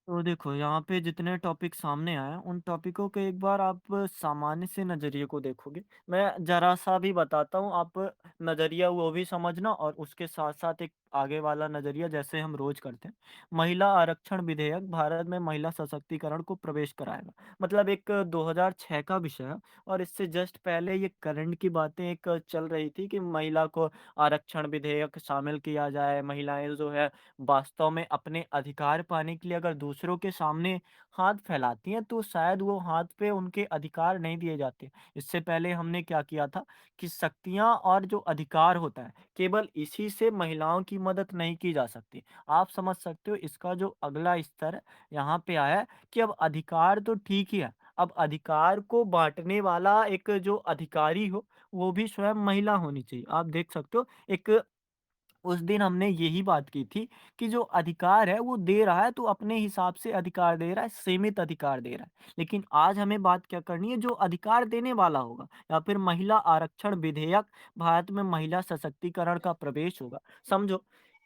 तो देखो, यहाँ पे जितने टॉपिक सामने आए, उन टॉपिकों को एक बार आप सामान्य से नज़रिए को देखोगे। मैं ज़रा-सा भी बताता हूँ, आप नज़रिया वो भी समझना और उसके साथ-साथ एक आगे वाला नज़रिया जैसे हम रोज़ करते हैं। महिला आरक्षण विधेयक भारत में महिला सशक्तिकरण को प्रवेश कराएगा। मतलब एक 2006 का विषय है और इससे जस्ट पहले ये करंट की बातें एक चल रही थी कि महिला को आरक्षण विधेयक शामिल किया जाए। महिलाएँ जो है वास्तव में अपने अधिकार पाने के लिए अगर दूसरों के सामने हाथ फैलाती हैं, तो शायद वो हाथ पे उनके अधिकार नहीं दिए जाते। इससे पहले हमने क्या किया था कि शक्तियाँ और जो अधिकार होता है, केवल इसी से महिलाओं की मदद नहीं की जा सकती। आप समझ सकते हो, इसका जो अगला स्तर यहाँ पे आया है कि अब अधिकार तो ठीक ही है, अब अधिकार को बाँटने वाला एक जो अधिकारी हो, वो भी स्वयं महिला होनी चाहिए। आप देख सकते हो, एक उस दिन हमने यही बात की थी कि जो अधिकार है वो दे रहा है तो अपने हिसाब से अधिकार दे रहा है, सीमित अधिकार दे रहा है। लेकिन आज हमें बात क्या करनी है, जो अधिकार देने वाला होगा या फिर महिला आरक्षण विधेयक भारत में महिला सशक्तिकरण का प्रवेश होगा। समझो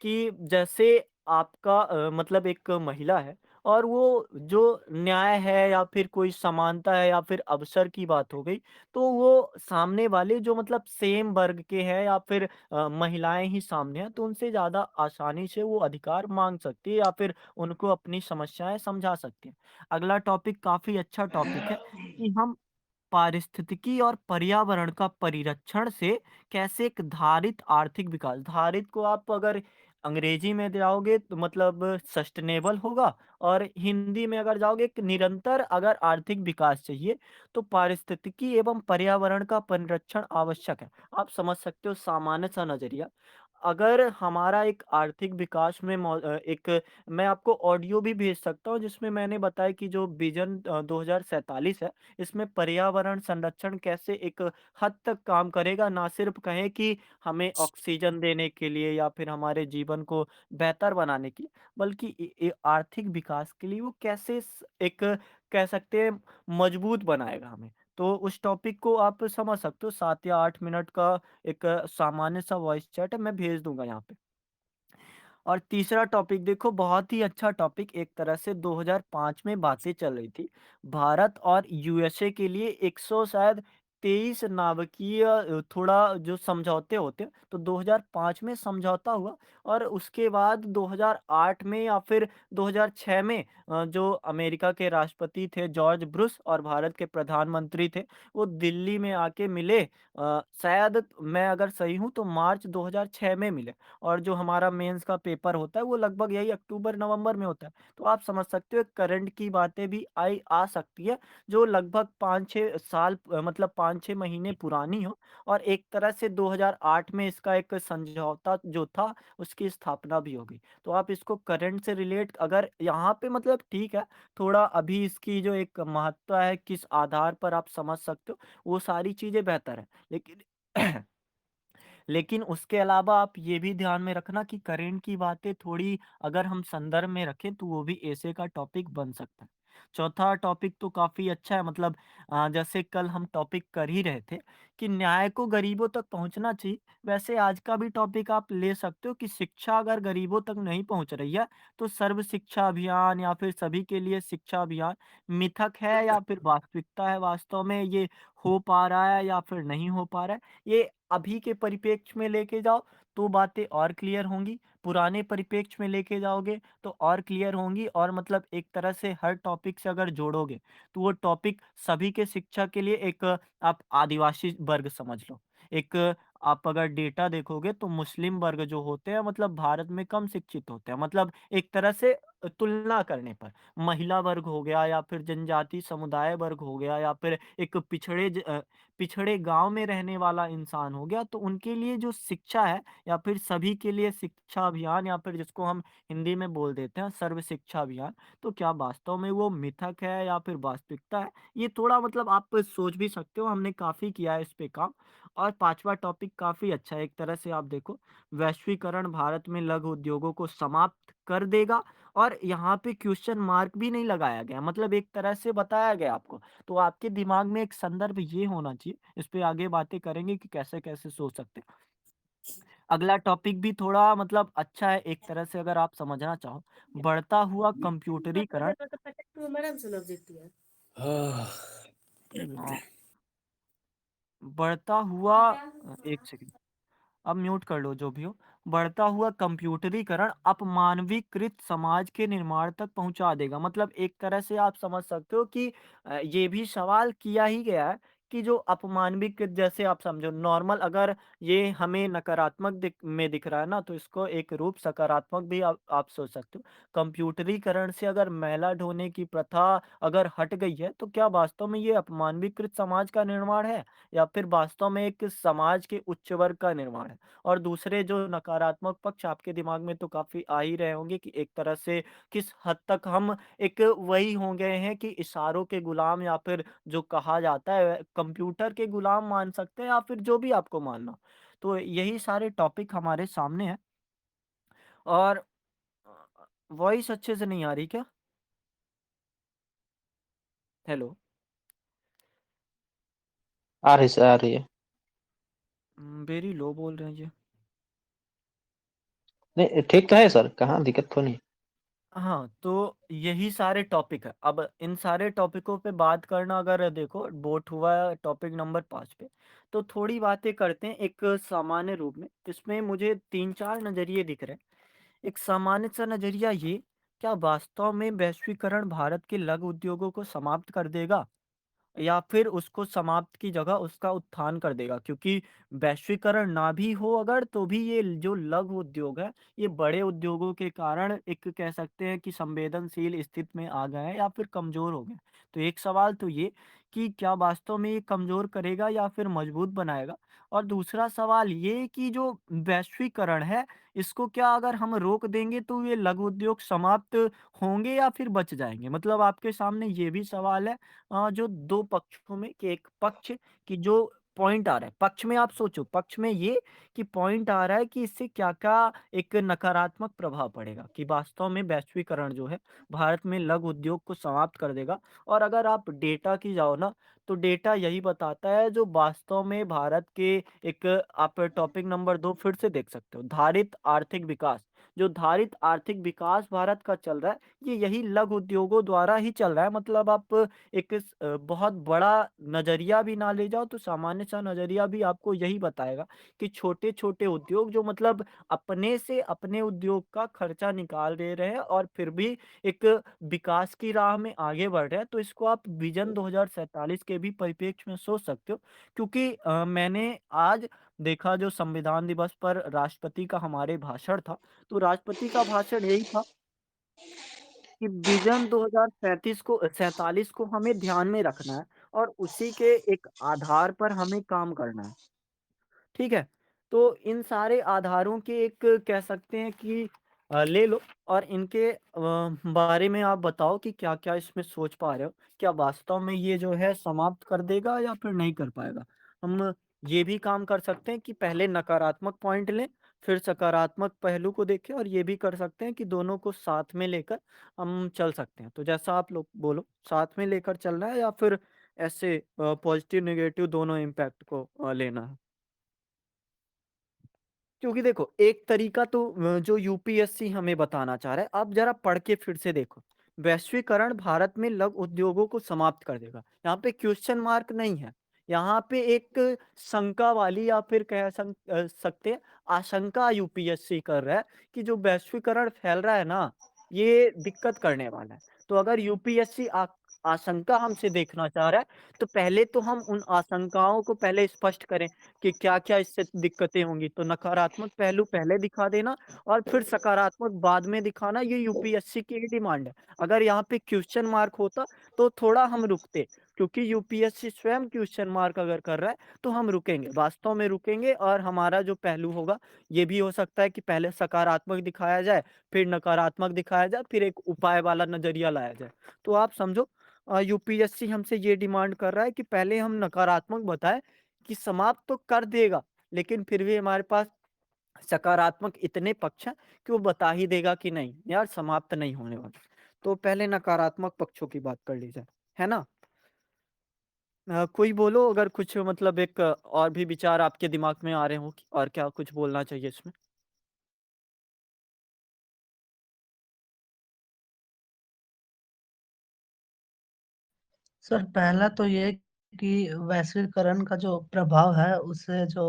कि जैसे आपका मतलब एक महिला है और वो जो न्याय है या फिर कोई समानता है या फिर अवसर की बात हो गई, तो वो सामने वाले जो मतलब सेम वर्ग के हैं या फिर महिलाएँ ही सामने हैं, तो उनसे ज़्यादा आसानी से वो अधिकार माँग सकती है या फिर उनको अपनी समस्याएँ समझा सकती हैं। अगला टॉपिक काफ़ी अच्छा टॉपिक है कि हम पारिस्थितिकी और पर्यावरण का परिरक्षण से कैसे एक धारित आर्थिक विकास, धारित को आप अगर अंग्रेजी में जाओगे तो मतलब सस्टेनेबल होगा और हिंदी में अगर जाओगे एक निरंतर अगर आर्थिक विकास चाहिए तो पारिस्थितिकी एवं पर्यावरण का परिरक्षण आवश्यक है। आप समझ सकते हो सामान्य सा नजरिया। अगर हमारा एक आर्थिक विकास में एक मैं आपको ऑडियो भी भेज सकता हूँ जिसमें मैंने बताया कि जो विजन 2047 है, इसमें पर्यावरण संरक्षण कैसे एक हद तक काम करेगा, ना सिर्फ कहें कि हमें ऑक्सीजन देने के लिए या फिर हमारे जीवन को बेहतर बनाने के लिए, बल्कि आर्थिक विकास के लिए वो कैसे एक कह सकते हैं मजबूत बनाएगा हमें। तो उस टॉपिक को आप समझ सकते हो, 7 या 8 मिनट का एक सामान्य सा वॉइस चैट है, मैं भेज दूंगा यहाँ पे। और तीसरा टॉपिक देखो, बहुत ही अच्छा टॉपिक, एक तरह से 2005 में बातें चल रही थी। भारत और यूएसए के लिए 100 शायद 23 नाभिकीय थोड़ा जो समझौते होते हैं, तो 2005 में समझौता हुआ और उसके बाद 2008 में या फिर 2006 में जो अमेरिका के राष्ट्रपति थे जॉर्ज बुश और भारत के प्रधानमंत्री थे, वो दिल्ली में आके मिले। शायद मैं अगर सही हूँ तो मार्च 2006 में मिले। और जो हमारा मेंस का पेपर होता है वो लगभग यही अक्टूबर-नवंबर में होता है। तो आप समझ सकते हो करंट की बातें भी आ सकती है जो लगभग 5-6 साल मतलब 5-6 महीने पुरानी हो और एक तरह से 2008 में इसका एक समझौता जो था उसकी स्थापना भी हो गई। तो आप इसको करंट से रिलेट अगर यहाँ पे मतलब ठीक है, थोड़ा अभी इसकी जो एक महत्ता है किस आधार पर आप समझ सकते हो, वो सारी चीज़ें बेहतर है। लेकिन लेकिन उसके अलावा आप ये भी ध्यान में रखना कि करंट की बातें थोड़ी अगर हम संदर्भ में रखें तो वो भी ऐसे का टॉपिक बन सकता है। चौथा टॉपिक तो काफ़ी अच्छा है, मतलब जैसे कल हम टॉपिक कर ही रहे थे कि न्याय को गरीबों तक पहुंचना चाहिए। वैसे आज का भी टॉपिक आप ले सकते हो कि शिक्षा अगर गरीबों तक नहीं पहुंच रही है तो सर्व शिक्षा अभियान या फिर सभी के लिए शिक्षा अभियान मिथक है या फिर वास्तविकता है, वास्तव में ये हो पा रहा है या फिर नहीं हो पा रहा है। ये अभी के परिप्रेक्ष्य में लेके जाओ तो बातें और क्लियर होंगी, पुराने परिप्रेक्ष्य में लेके जाओगे तो और क्लियर होंगी और मतलब एक तरह से हर टॉपिक से अगर जोड़ोगे तो वो टॉपिक सभी के शिक्षा के लिए एक आप आदिवासी वर्ग समझ लो। एक आप अगर डेटा देखोगे तो मुस्लिम वर्ग जो होते हैं मतलब भारत में कम शिक्षित होते हैं, मतलब एक तरह से तुलना करने पर महिला वर्ग हो गया या फिर जनजाति समुदाय वर्ग हो गया या फिर एक पिछड़े गांव में रहने वाला इंसान हो गया, तो उनके लिए जो शिक्षा है या फिर सभी के लिए शिक्षा अभियान या फिर जिसको हम हिंदी में बोल देते हैं सर्व शिक्षा अभियान, तो क्या वास्तव में वो मिथक है या फिर वास्तविकता है, ये थोड़ा मतलब आप सोच भी सकते हो। हमने काफी किया है इस पे काम। और पांचवा टॉपिक काफी अच्छा है, एक तरह से आप देखो, वैश्वीकरण भारत में लघु उद्योगों को समाप्त कर देगा और यहाँ पे क्वेश्चन मार्क भी नहीं लगाया गया, मतलब एक तरह से बताया गया आपको। तो आपके दिमाग में एक संदर्भ ये होना चाहिए, इस पे आगे बातें करेंगे कि कैसे-कैसे सोच सकते हैं। अगला टॉपिक भी थोड़ा मतलब अच्छा है एक तरह से, अगर आप समझना चाहो। बढ़ता हुआ कंप्यूटरीकरण। अ, बढ़ता हुआ एक सेकंड, अब म्यूट कर लो जो भी हो। बढ़ता हुआ कंप्यूटरीकरण अपमानवीकृत समाज के निर्माण तक पहुंचा देगा। मतलब एक तरह से आप समझ सकते हो कि ये भी सवाल किया ही गया है कि जो अपमानवीकृत, जैसे आप समझो नॉर्मल, अगर ये हमें नकारात्मक में दिख रहा है ना, तो इसको एक रूप सकारात्मक भी आप सोच सकते हो। कंप्यूटरीकरण से अगर मैला ढोने की प्रथा अगर हट गई है, तो क्या वास्तव में ये अपमानवीकृत समाज का निर्माण है, या फिर वास्तव में एक समाज के उच्च वर्ग का निर्माण है? और दूसरे जो नकारात्मक पक्ष आपके दिमाग में तो काफ़ी आ ही रहे होंगे कि एक तरह से किस हद तक हम एक वही हो गए हैं कि इशारों के गुलाम, या फिर जो कहा जाता है कंप्यूटर के गुलाम मान सकते हैं, या फिर जो भी आपको मानना हो। तो यही सारे टॉपिक हमारे सामने हैं। और वॉइस अच्छे से नहीं आ रही क्या? हेलो। आ रही से आ रही है। वेरी लो बोल रहे हैं ये। नहीं ठीक तो है सर, कहाँ दिक्कत तो नहीं। हाँ, तो यही सारे टॉपिक है। अब इन सारे टॉपिकों पे बात करना, अगर देखो बोट हुआ टॉपिक नंबर 5 पे, तो थोड़ी बातें करते हैं एक सामान्य रूप में। इसमें मुझे 3-4 नज़रिए दिख रहे हैं। एक सामान्य सा नज़रिया ये, क्या वास्तव में वैश्वीकरण भारत के लघु उद्योगों को समाप्त कर देगा, या फिर उसको समाप्त की जगह उसका उत्थान कर देगा? क्योंकि वैश्वीकरण ना भी हो अगर, तो भी ये जो लघु उद्योग है, ये बड़े उद्योगों के कारण एक कह सकते हैं कि संवेदनशील स्थिति में आ गए हैं, या फिर कमजोर हो गए। तो एक सवाल तो ये कि क्या वास्तव में ये कमजोर करेगा या फिर मजबूत बनाएगा? और दूसरा सवाल ये कि जो वैश्वीकरण है, इसको क्या अगर हम रोक देंगे तो ये लघु उद्योग समाप्त होंगे या फिर बच जाएंगे? मतलब आपके सामने ये भी सवाल है। जो 2 पक्षों में, कि एक पक्ष की जो पॉइंट आ रहा है, पक्ष में आप सोचो, पक्ष में ये कि पॉइंट आ रहा है कि इससे क्या-क्या एक नकारात्मक प्रभाव पड़ेगा, कि वास्तव में वैश्वीकरण जो है भारत में लघु उद्योग को समाप्त कर देगा। और अगर आप डेटा की जाओ ना, तो डेटा यही बताता है जो वास्तव में भारत के एक, आप टॉपिक नंबर 2 फिर से देख सकते हो, धारित आर्थिक विकास। जो धारित आर्थिक विकास भारत का चल रहा है, ये यही लघु उद्योगों द्वारा ही चल रहा है। मतलब आप एक बहुत बड़ा नज़रिया भी ना ले जाओ, तो सामान्य सा नज़रिया भी आपको यही बताएगा कि छोटे-छोटे उद्योग जो मतलब अपने से अपने उद्योग का खर्चा निकाल दे रहे हैं, और फिर भी एक विकास की राह में आगे बढ़ रहे हैं। तो इसको आप विज़न 2047 के भी परिप्रेक्ष्य में सोच सकते हो। क्योंकि मैंने आज देखा, जो संविधान दिवस पर राष्ट्रपति का हमारे भाषण था, तो राष्ट्रपति का भाषण यही था कि विज़न 2037 को 47 को हमें ध्यान में रखना है, और उसी के एक आधार पर हमें काम करना है। ठीक है? तो इन सारे आधारों के एक कह सकते हैं कि ले लो, और इनके बारे में आप बताओ कि क्या-क्या इसमें सोच पा रहे हो? क्या वास्तव में ये जो है समाप्त कर देगा या फिर नहीं कर पाएगा? हम ये भी काम कर सकते हैं कि पहले नकारात्मक पॉइंट लें, फिर सकारात्मक पहलू को देखें, और ये भी कर सकते हैं कि दोनों को साथ में लेकर हम चल सकते हैं। तो जैसा आप लोग बोलो, साथ में लेकर चलना है या फिर ऐसे पॉजिटिव नेगेटिव दोनों इम्पैक्ट को लेना है? क्योंकि देखो, एक तरीका तो जो यूपीएससी हमें बताना चाह रहा है, आप ज़रा पढ़ के फिर से देखो। वैश्वीकरण भारत में लघु उद्योगों को समाप्त कर देगा। यहाँ पे क्वेश्चन मार्क नहीं है। यहाँ पे एक शंका वाली, या फिर सकते हैं आशंका यूपीएससी कर रहा है कि जो वैश्वीकरण फैल रहा है ना, ये दिक्कत करने वाला है। तो अगर यूपीएससी आशंका हमसे देखना चाह रहा है, तो पहले तो हम उन आशंकाओं को पहले स्पष्ट करें कि क्या-क्या इससे दिक्कतें होंगी। तो नकारात्मक पहलू पहले दिखा देना, और फिर सकारात्मक बाद में दिखाना, ये यूपीएससी की ही डिमांड है। अगर यहाँ पे क्वेश्चन मार्क होता, तो थोड़ा हम रुकते, क्योंकि यूपीएससी स्वयं क्वेश्चन मार्क अगर कर रहा है, तो हम रुकेंगे, वास्तव में रुकेंगे। और हमारा जो पहलू होगा, ये भी हो सकता है कि पहले सकारात्मक दिखाया जाए, फिर नकारात्मक दिखाया जाए, फिर एक उपाय वाला नज़रिया लाया जाए। तो आप समझो, यूपीएससी हमसे ये डिमांड कर रहा है कि पहले हम नकारात्मक बताएँ कि समाप्त तो कर देगा, लेकिन फिर भी हमारे पास सकारात्मक इतने पक्ष हैं कि वो बता ही देगा कि नहीं, यार समाप्त नहीं होने वाला। तो पहले नकारात्मक पक्षों की बात कर ली जाए, है ना? कोई बोलो अगर कुछ मतलब एक और भी विचार आपके दिमाग में आ रहे हों कि और क्या कुछ बोलना चाहिए इसमें? सर पहला तो ये कि वैश्वीकरण का जो प्रभाव है उससे जो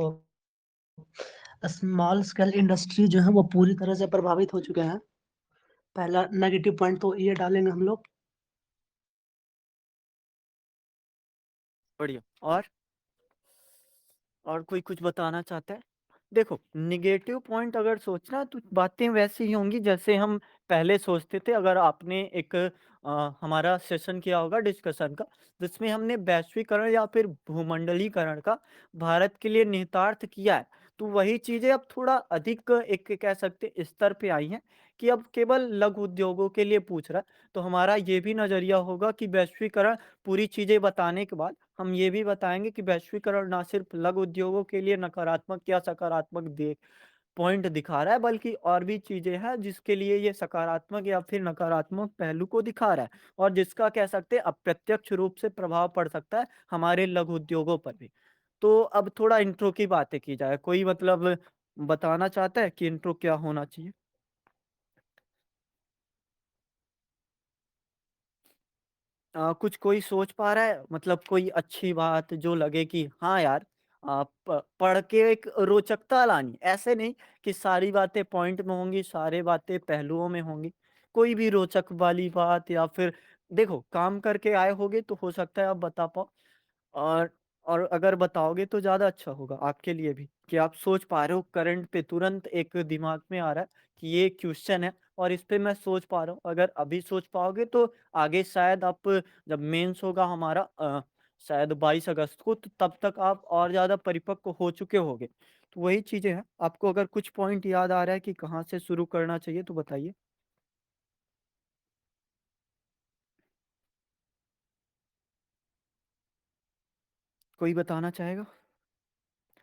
स्मॉल स्केल इंडस्ट्री जो है वो पूरी तरह से प्रभावित हो चुके हैं। पहला नेगेटिव पॉइंट तो ये डालेंगे हम लोग। बढ़िया। और कोई कुछ बताना चाहता है? देखो, नेगेटिव पॉइंट अगर सोचना है तो बातें वैसी ही होंगी जैसे हम पहले सोचते थे। अगर आपने एक हमारा सेशन किया होगा डिस्कशन का, जिसमें हमने वैश्वीकरण या फिर भूमंडलीकरण का भारत के लिए निहितार्थ किया है, तो वही चीज़ें अब थोड़ा अधिक एक कह सकते हैं स्तर पे आई हैं कि अब केवल लघु उद्योगों के लिए पूछ रहा है। तो हमारा ये भी नज़रिया होगा कि वैश्वीकरण पूरी चीज़ें बताने के बाद हम ये भी बताएँगे कि वैश्वीकरण ना सिर्फ़ लघु उद्योगों के लिए नकारात्मक या सकारात्मक पॉइंट दिखा रहा है, बल्कि और भी चीज़ें हैं जिसके लिए ये सकारात्मक या फिर नकारात्मक पहलू को दिखा रहा है और जिसका कह सकते हैं अप्रत्यक्ष रूप से प्रभाव पड़ सकता है हमारे लघु उद्योगों पर भी। तो अब थोड़ा इंट्रो की बातें की जाए। कोई मतलब बताना चाहता है कि इंट्रो क्या होना चाहिए? कुछ कोई सोच पा रहा है मतलब कोई अच्छी बात जो लगे कि हाँ यार, पढ़ के एक रोचकता लानी, ऐसे नहीं कि सारी बातें पॉइंट में होंगी, सारी बातें पहलुओं में होंगी। कोई भी रोचक वाली बात या फिर देखो काम करके आए होगे तो हो सकता है आप बता पाओ। और और अगर बताओगे तो ज़्यादा अच्छा होगा आपके लिए भी कि आप सोच पा रहे हो करंट पे तुरंत एक दिमाग में आ रहा है कि ये क्वेश्चन है और इस पे मैं सोच पा रहा हूँ। अगर अभी सोच पाओगे तो आगे शायद आप जब मेंस होगा हमारा शायद 22 अगस्त को, तो तब तक आप और ज़्यादा परिपक्व हो चुके होगे। तो वही चीज़ें हैं। आपको अगर कुछ पॉइंट याद आ रहा है कि कहाँ से शुरू करना चाहिए तो बताइए? कोई बताना चाहेगा?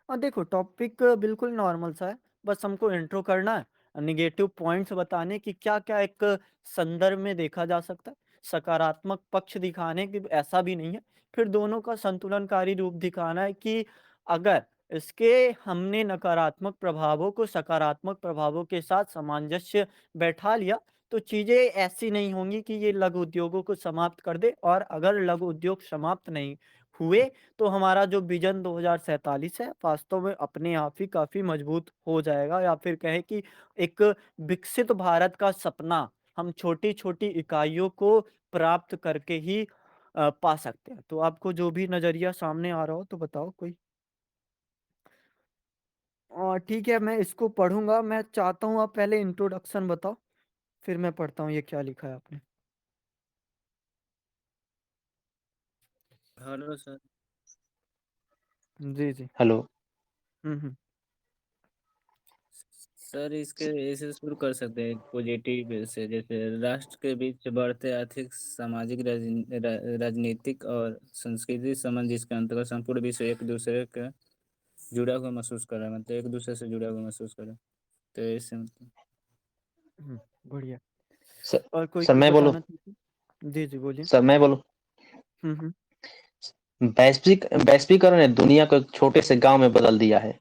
हाँ, देखो टॉपिक बिल्कुल नॉर्मल सा है, बस हमको इंट्रो करना है, नेगेटिव पॉइंट्स बताने कि क्या-क्या एक संदर्भ में देखा जा सकता है, सकारात्मक पक्ष दिखाने कि ऐसा भी नहीं है, फिर दोनों का संतुलनकारी रूप दिखाना है कि अगर इसके हमने नकारात्मक प्रभावों को सकारात्मक प्रभावों के साथ सामंजस्य बैठा लिया, तो चीज़ें ऐसी नहीं होंगी कि ये लघु उद्योगों को समाप्त कर दे और अगर लघु उद्योग समाप्त नहीं हुए तो हमारा जो विज़न 2047 है, वास्तव में अपने आप ही काफ़ी मजबूत हो जाएगा या फिर कहें कि एक विकसित भारत का सपना हम छोटी-छोटी इकाइयों को प्राप्त करके ही पा सकते हैं। तो आपको जो भी नज़रिया सामने आ रहा हो तो बताओ कोई? ठीक है मैं इसको पढ़ूँगा, मैं चाहता हूँ आप पहले इंट्रोडक्शन बताओ, फिर मैं पढ़ता हूँ ये क्या लिखा है आपने। Hello sir. जी, जी। हेलो। हुँ, हुँ। सर इसके ऐसे शुरू कर सकते हैं पॉजिटिव वे से, जैसे राष्ट्र के बीच बढ़ते आर्थिक सामाजिक राजनीतिक और संस्कृति संबंध जिसके अंतर्गत संपूर्ण विश्व एक दूसरे का जुड़ा हुआ महसूस कर रहा है, मतलब एक दूसरे से जुड़ा हुआ महसूस कर रहा है। तो ऐसे मतलब हुँ, बढ़िया। सर, और कोई सर कुछ मैं बोलूँ? बताना चाहते हैं? जी, जी, बोलिए। सर मैं बोलूँ? हुँ, हुँ। वैश्वीकरण ने दुनिया को एक छोटे से गांव में बदल दिया है।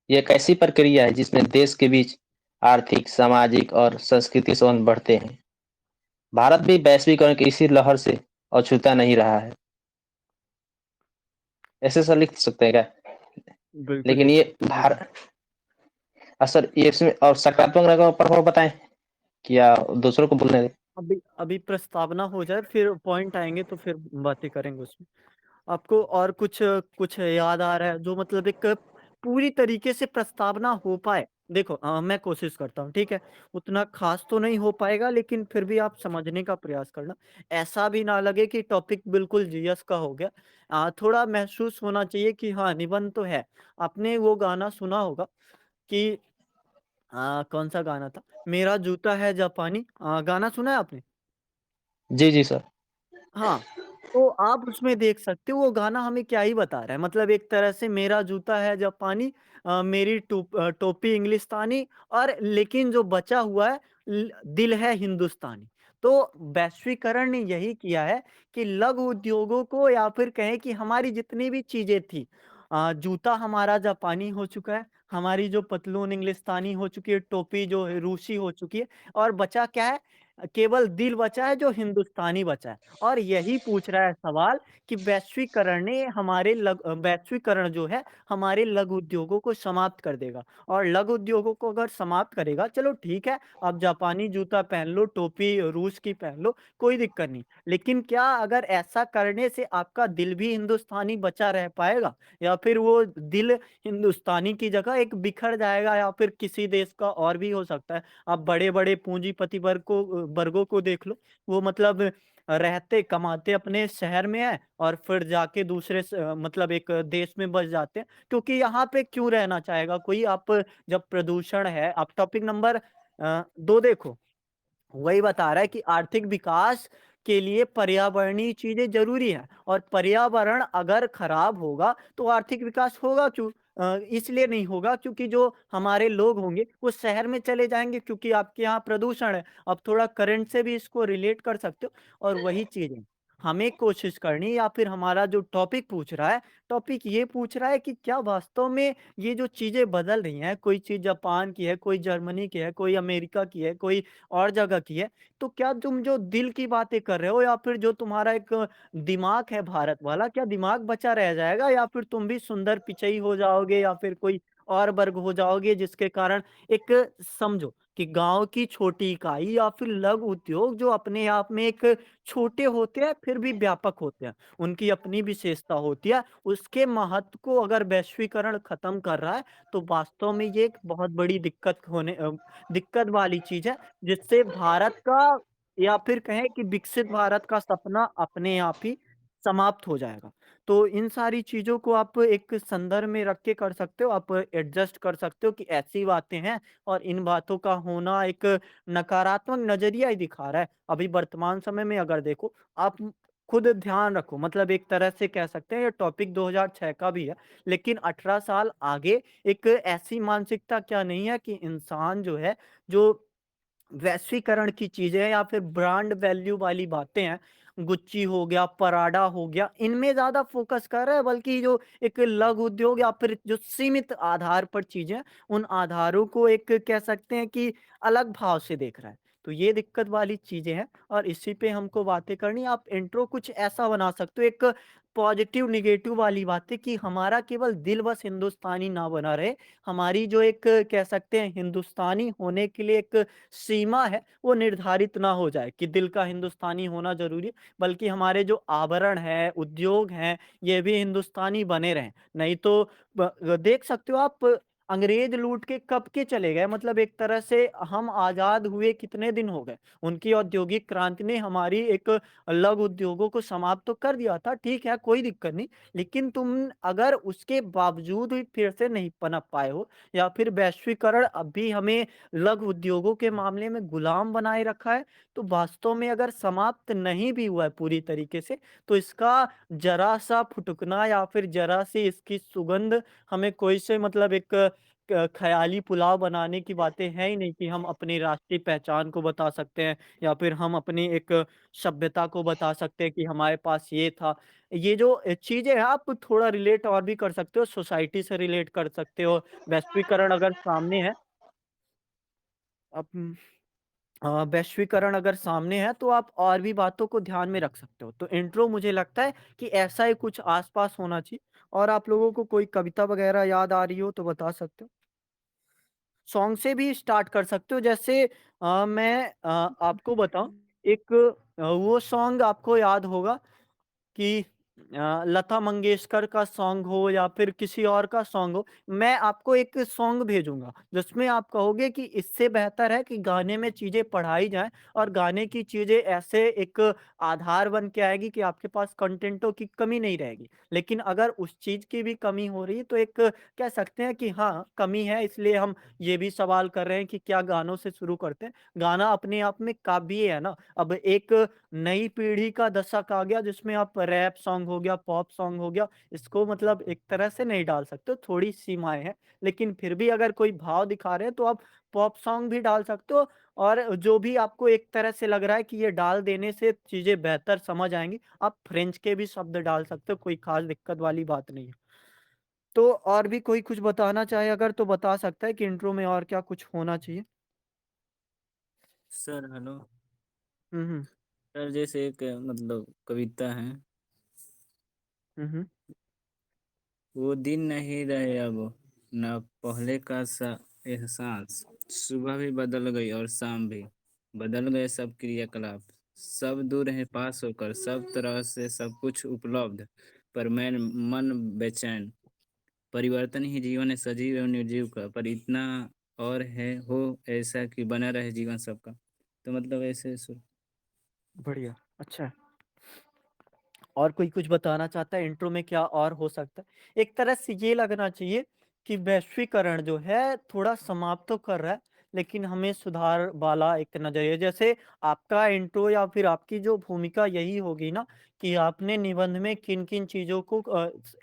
ये एक ऐसी प्रक्रिया है जिसमें देश के बीच आर्थिक, सामाजिक और सांस्कृतिक संबंध बढ़ते हैं। भारत भी वैश्वीकरण की इसी लहर से अछूता नहीं रहा है। ऐसे सर लिख सकते हैं क्या? बिल्कुल लेकिन लिख ये सकते हैं, बोलिए। भारत सर ये इसमें और सकारात्मक रंगों का प्रभाव बताएं कि या दूसरों को बोलने दें? अभी अभी प्रस्तावना हो जाए, फिर पॉइंट आएँगे तो फिर बातें करेंगे उसमें। आपको और कुछ कुछ याद आ रहा है जो मतलब एक पूरी तरीके से प्रस्तावना हो पाए? देखो मैं कोशिश करता हूँ, ठीक है? उतना ख़ास तो नहीं हो पाएगा लेकिन फिर भी आप समझने का प्रयास करना। ऐसा भी ना लगे कि टॉपिक बिल्कुल जीएस का हो गया। थोड़ा महसूस होना चाहिए कि हाँ, निबंध तो है। आपने वो गाना सुना होगा कि कौन-सा गाना था? मेरा जूता है जापानी, गाना सुना है आपने? जी, जी सर। हाँ, तो आप उसमें देख सकते हो वो गाना हमें क्या ही बता रहा है। मतलब एक तरह से मेरा जूता है जापानी, मेरी टोपी इंग्लिस्तानी और लेकिन जो बचा हुआ है दिल है हिंदुस्तानी। तो वैश्वीकरण ने यही किया है कि लघु उद्योगों को या फिर कहें कि हमारी जितनी भी चीज़ें थी जूता हमारा जापानी हो चुका है, हमारी जो पतलून इंग्लिस्तानी हो चुकी है, टोपी जो है रूसी हो चुकी है और बचा क्या है? केवल दिल बचा है जो हिंदुस्तानी बचा है और यही पूछ रहा है सवाल कि वैश्वीकरण जो है हमारे लघु उद्योगों को समाप्त कर देगा और लघु उद्योगों को अगर समाप्त करेगा चलो ठीक है, आप जापानी जूता पहन लो, टोपी रूस की पहन लो, कोई दिक्कत नहीं। लेकिन क्या अगर ऐसा करने से आपका दिल भी हिंदुस्तानी बचा रह पाएगा? या फिर वो दिल हिंदुस्तानी की जगह एक बिखर जाएगा या फिर किसी देश का और भी हो सकता है। आप बड़े-बड़े पूंजीपति वर्गों को देख लो, वो मतलब रहते कमाते अपने शहर में हैं और फिर जाके मतलब एक देश में बस जाते हैं, क्योंकि यहाँ पे क्यों रहना चाहेगा कोई? आप जब प्रदूषण है, आप टॉपिक नंबर 2 देखो। वही बता रहा है कि आर्थिक विकास के लिए पर्यावरणीय चीजें जरूरी है और पर्यावरण अगर खराब होगा तो आर्थिक विकास होगा क्यों? इसलिए नहीं होगा क्योंकि जो हमारे लोग होंगे वो शहर में चले जाएंगे क्योंकि आपके यहाँ प्रदूषण है। अब थोड़ा करंट से भी इसको रिलेट कर सकते हो और वही चीज है, हमें कोशिश करनी या फिर हमारा जो टॉपिक पूछ रहा है, टॉपिक ये पूछ रहा है कि क्या वास्तव में ये जो चीजें बदल रही हैं, कोई चीज जापान की है, कोई जर्मनी की है, कोई अमेरिका की है, कोई और जगह की है, तो क्या तुम जो दिल की बातें कर रहे हो या फिर जो तुम्हारा एक दिमाग है भारत वाला, क्या दिमाग बचा रह जाएगा या फिर तुम भी सुंदर पिचई हो जाओगे या फिर कोई और वर्ग हो जाओगे जिसके कारण एक समझो कि गांव की छोटी इकाई या फिर लघु उद्योग जो अपने आप में एक छोटे होते हैं फिर भी व्यापक होते हैं, उनकी अपनी विशेषता होती है, उसके महत्व को अगर वैश्वीकरण खत्म कर रहा है तो वास्तव में ये एक बहुत बड़ी दिक्कत वाली चीज है, जिससे भारत का या फिर कहें कि विकसित भारत का सपना अपने आप ही समाप्त हो जाएगा। तो इन सारी चीज़ों को आप एक संदर्भ में रख के कर सकते हो, आप एडजस्ट कर सकते हो कि ऐसी बातें हैं और इन बातों का होना एक नकारात्मक नज़रिया ही दिखा रहा है। अभी वर्तमान समय में अगर देखो, आप खुद ध्यान रखो, मतलब एक तरह से कह सकते हैं ये टॉपिक 2006 का भी है, लेकिन 18 साल आगे एक ऐसी मानसिकता क्या नहीं है कि इंसान जो है, जो वैश्वीकरण की चीज़ें या फिर ब्रांड वैल्यू वाली बातें हैं, गुच्ची हो गया, पराडा हो गया, इनमें ज़्यादा फ़ोकस कर रहा है, बल्कि जो एक लघु उद्योग या फिर जो सीमित आधार पर चीज़ें हैं, उन आधारों को एक कह सकते हैं कि अलग भाव से देख रहा है। तो ये दिक्कत वाली चीज़ें हैं और इसी पे हमको बातें करनी है। आप इंट्रो कुछ ऐसा बना सकते हो, एक पॉजिटिव नेगेटिव वाली बातें कि हमारा केवल दिल बस हिंदुस्तानी ना बना रहे, हमारी जो एक कह सकते हैं हिंदुस्तानी होने के लिए एक सीमा है, वो निर्धारित ना हो जाए कि दिल का हिंदुस्तानी होना ज़रूरी है, बल्कि हमारे जो आभरण हैं, उद्योग हैं, ये भी हिंदुस्तानी बने रहें। नहीं तो देख सकते हो आप, अंग्रेज लूट के कब के चले गए, मतलब एक तरह से हम आज़ाद हुए कितने दिन हो गए? उनकी औद्योगिक क्रांति ने हमारी एक लघु उद्योगों को समाप्त तो कर दिया था, ठीक है, कोई दिक्कत नहीं। लेकिन तुम अगर उसके बावजूद भी फिर से नहीं पनप पाए हो या फिर वैश्वीकरण अब भी हमें लघु उद्योगों के मामले में गुलाम बनाए रखा है, तो वास्तव में अगर समाप्त नहीं भी हुआ है पूरी तरीके से, तो इसका ज़रा-सा फुटकना या फिर ज़रा-सी इसकी सुगंध हमें कोई से मतलब एक ख़याली पुलाव बनाने की बातें हैं ही नहीं कि हम अपनी राष्ट्रीय पहचान को बता सकते हैं या फिर हम अपनी एक सभ्यता को बता सकते हैं कि हमारे पास ये था। ये जो चीज़ें हैं, आप थोड़ा रिलेट और भी कर सकते हो, सोसाइटी से रिलेट कर सकते हो, वैश्वीकरण अगर सामने है, आप वैश्वीकरण अगर सामने है तो आप और भी बातों को ध्यान में रख सकते हो। तो इंट्रो मुझे लगता है कि ऐसा ही कुछ आस-पास होना चाहिए और आप लोगों को कोई कविता वगैरह याद आ रही हो तो बता सकते हो। सॉन्ग से भी स्टार्ट कर सकते हो, जैसे मैं आपको बताऊँ, एक वो सॉन्ग आपको याद होगा कि लता मंगेशकर का सॉन्ग हो या फिर किसी और का सॉन्ग हो, मैं आपको एक सॉन्ग भेजूँगा, जिसमें आप कहोगे कि इससे बेहतर है कि गाने में चीज़ें पढ़ाई जाएँ और गाने की चीज़ें ऐसे एक आधार बन के आएगी कि आपके पास कंटेंटों की कमी नहीं रहेगी। लेकिन अगर उस चीज़ की भी कमी हो रही है तो एक कह सकते हैं कि हाँ, कमी है, इसलिए हम ये भी सवाल कर रहे हैं कि क्या गानों से शुरू करते हैं। गाना अपने आप में काव्य है ना, अब एक नई पीढ़ी का दशक आ गया जिसमें आप रैप सॉन्ग हो गया, पॉप सॉन्ग हो गया, इसको मतलब एक तरह से नहीं डाल सकते हो, थोड़ी सीमाएँ हैं। लेकिन फिर भी अगर कोई भाव दिखा रहे हैं तो आप पॉप सॉन्ग भी डाल सकते हो और जो भी आपको एक तरह से लग रहा है कि ये डाल देने से चीज़ें बेहतर समझ आएँगी, आप फ्रेंच के भी शब्द डाल सकते हो, कोई ख़ास दिक्कत वाली बात नहीं है। तो और भी कोई कुछ बताना चाहे अगर तो बता सकता है कि इंट्रो में और क्या कुछ होना चाहिए? Sir hello. हुँ, हुँ। सर जैसे एक मतलब कविता है, हुँ, हुँ। वो दिन नहीं रहे अब, न पहले का सा एहसास, सुबह भी बदल गई और शाम भी, बदल गए सब क्रियाकलाप, सब दूर है पास होकर, सब तरह से सब कुछ उपलब्ध, पर मैं मन बेचैन, परिवर्तन ही जीवन है सजीव एवं निर्जीव का, पर इतना और है हो ऐसा कि बना रहे जीवन सबका। तो मतलब ऐसे बढ़िया, अच्छा है। और कोई कुछ बताना चाहता है इंट्रो में क्या और हो सकता है? एक तरह से ये लगना चाहिए कि वैश्वीकरण जो है थोड़ा समाप्त तो कर रहा है, लेकिन हमें सुधार वाला एक नज़रिया जैसे आपका इंट्रो या फिर आपकी जो भूमिका यही होगी ना कि आपने निबंध में किन-किन चीज़ों को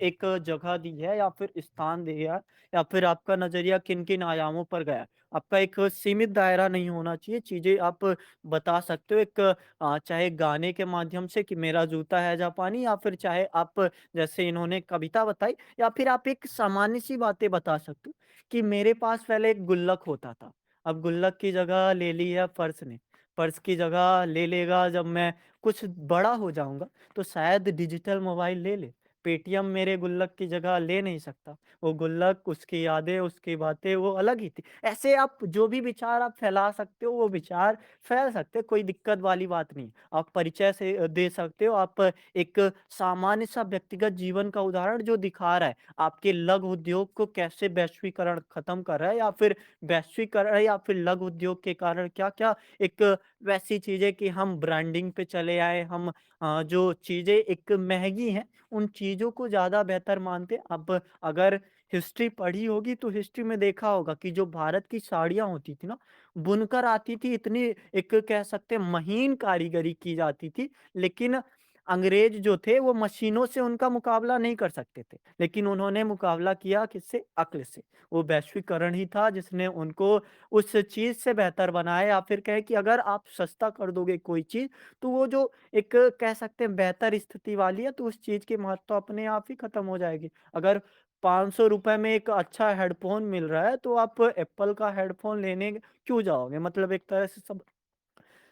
एक जगह दी है या फिर स्थान दिया है या फिर आपका नज़रिया किन-किन आयामों पर गया है। आपका एक सीमित दायरा नहीं होना चाहिए, चीज़ें आप बता सकते हो एक चाहे गाने के माध्यम से कि मेरा जूता है जापानी या फिर चाहे आप जैसे इन्होंने कविता बताई या फिर आप एक सामान्य सी बातें बता सकते हो कि मेरे पास पहले एक गुल्लक होता था, अब गुल्लक की जगह ले ली है पर्स ने, पर्स की जगह ले लेगा जब मैं कुछ बड़ा हो जाऊँगा तो शायद डिजिटल मोबाइल ले ले। पेटीएम मेरे गुल्लक की जगह ले नहीं सकता, वो गुल्लक, उसकी यादें, उसकी बातें वो अलग ही थी। ऐसे आप जो भी विचार आप फैला सकते हो वो विचार फैल सकते हैं, कोई दिक्कत वाली बात नहीं। आप परिचय से दे सकते हो, आप एक सामान्य सा व्यक्तिगत जीवन का उदाहरण जो दिखा रहा है, आपके लघु उद्योग को कैसे वैश्वीकरण खत्म कर रहा है या फिर वैश्वीकरण या फिर लघु उद्योग के कारण क्या-क्या एक वैसी चीज़ें कि हम ब्रांडिंग पे चले आए, हम जो चीज़ें एक महँगी हैं, उन चीज़ों को ज़्यादा बेहतर मानते हैं। अब अगर हिस्ट्री पढ़ी होगी तो हिस्ट्री में देखा होगा कि जो भारत की साड़ियाँ होती थी ना, बुनकर आती थी इतनी एक कह सकते हैं महीन कारीगरी की जाती थी, लेकिन अंग्रेज जो थे वो मशीनों से उनका मुकाबला नहीं कर सकते थे। लेकिन उन्होंने मुकाबला किया किससे? अक्ल से। वो वैश्वीकरण ही था जिसने उनको उस चीज़ से बेहतर बनाया या फिर कहें कि अगर आप सस्ता कर दोगे कोई चीज़, तो वो जो एक कह सकते हैं बेहतर स्थिति वाली है, तो उस चीज़ की महत्ता अपने आप ही खत्म हो जाएगी। अगर ₹500 में एक अच्छा हेडफ़ोन मिल रहा है, तो आप एप्पल का हेडफ़ोन लेने क्यों जाओगे? मतलब एक तरह से सब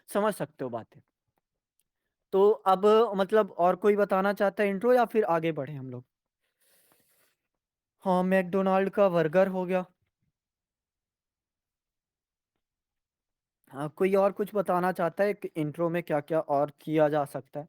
समझ सकते हो बातें। तो अब मतलब और कोई बताना चाहता है इंट्रो या फिर आगे बढ़ें हम लोग? हाँ, मैकडॉनल्ड का बर्गर हो गया। हाँ, कोई और कुछ बताना चाहता है कि इंट्रो में क्या-क्या और किया जा सकता है?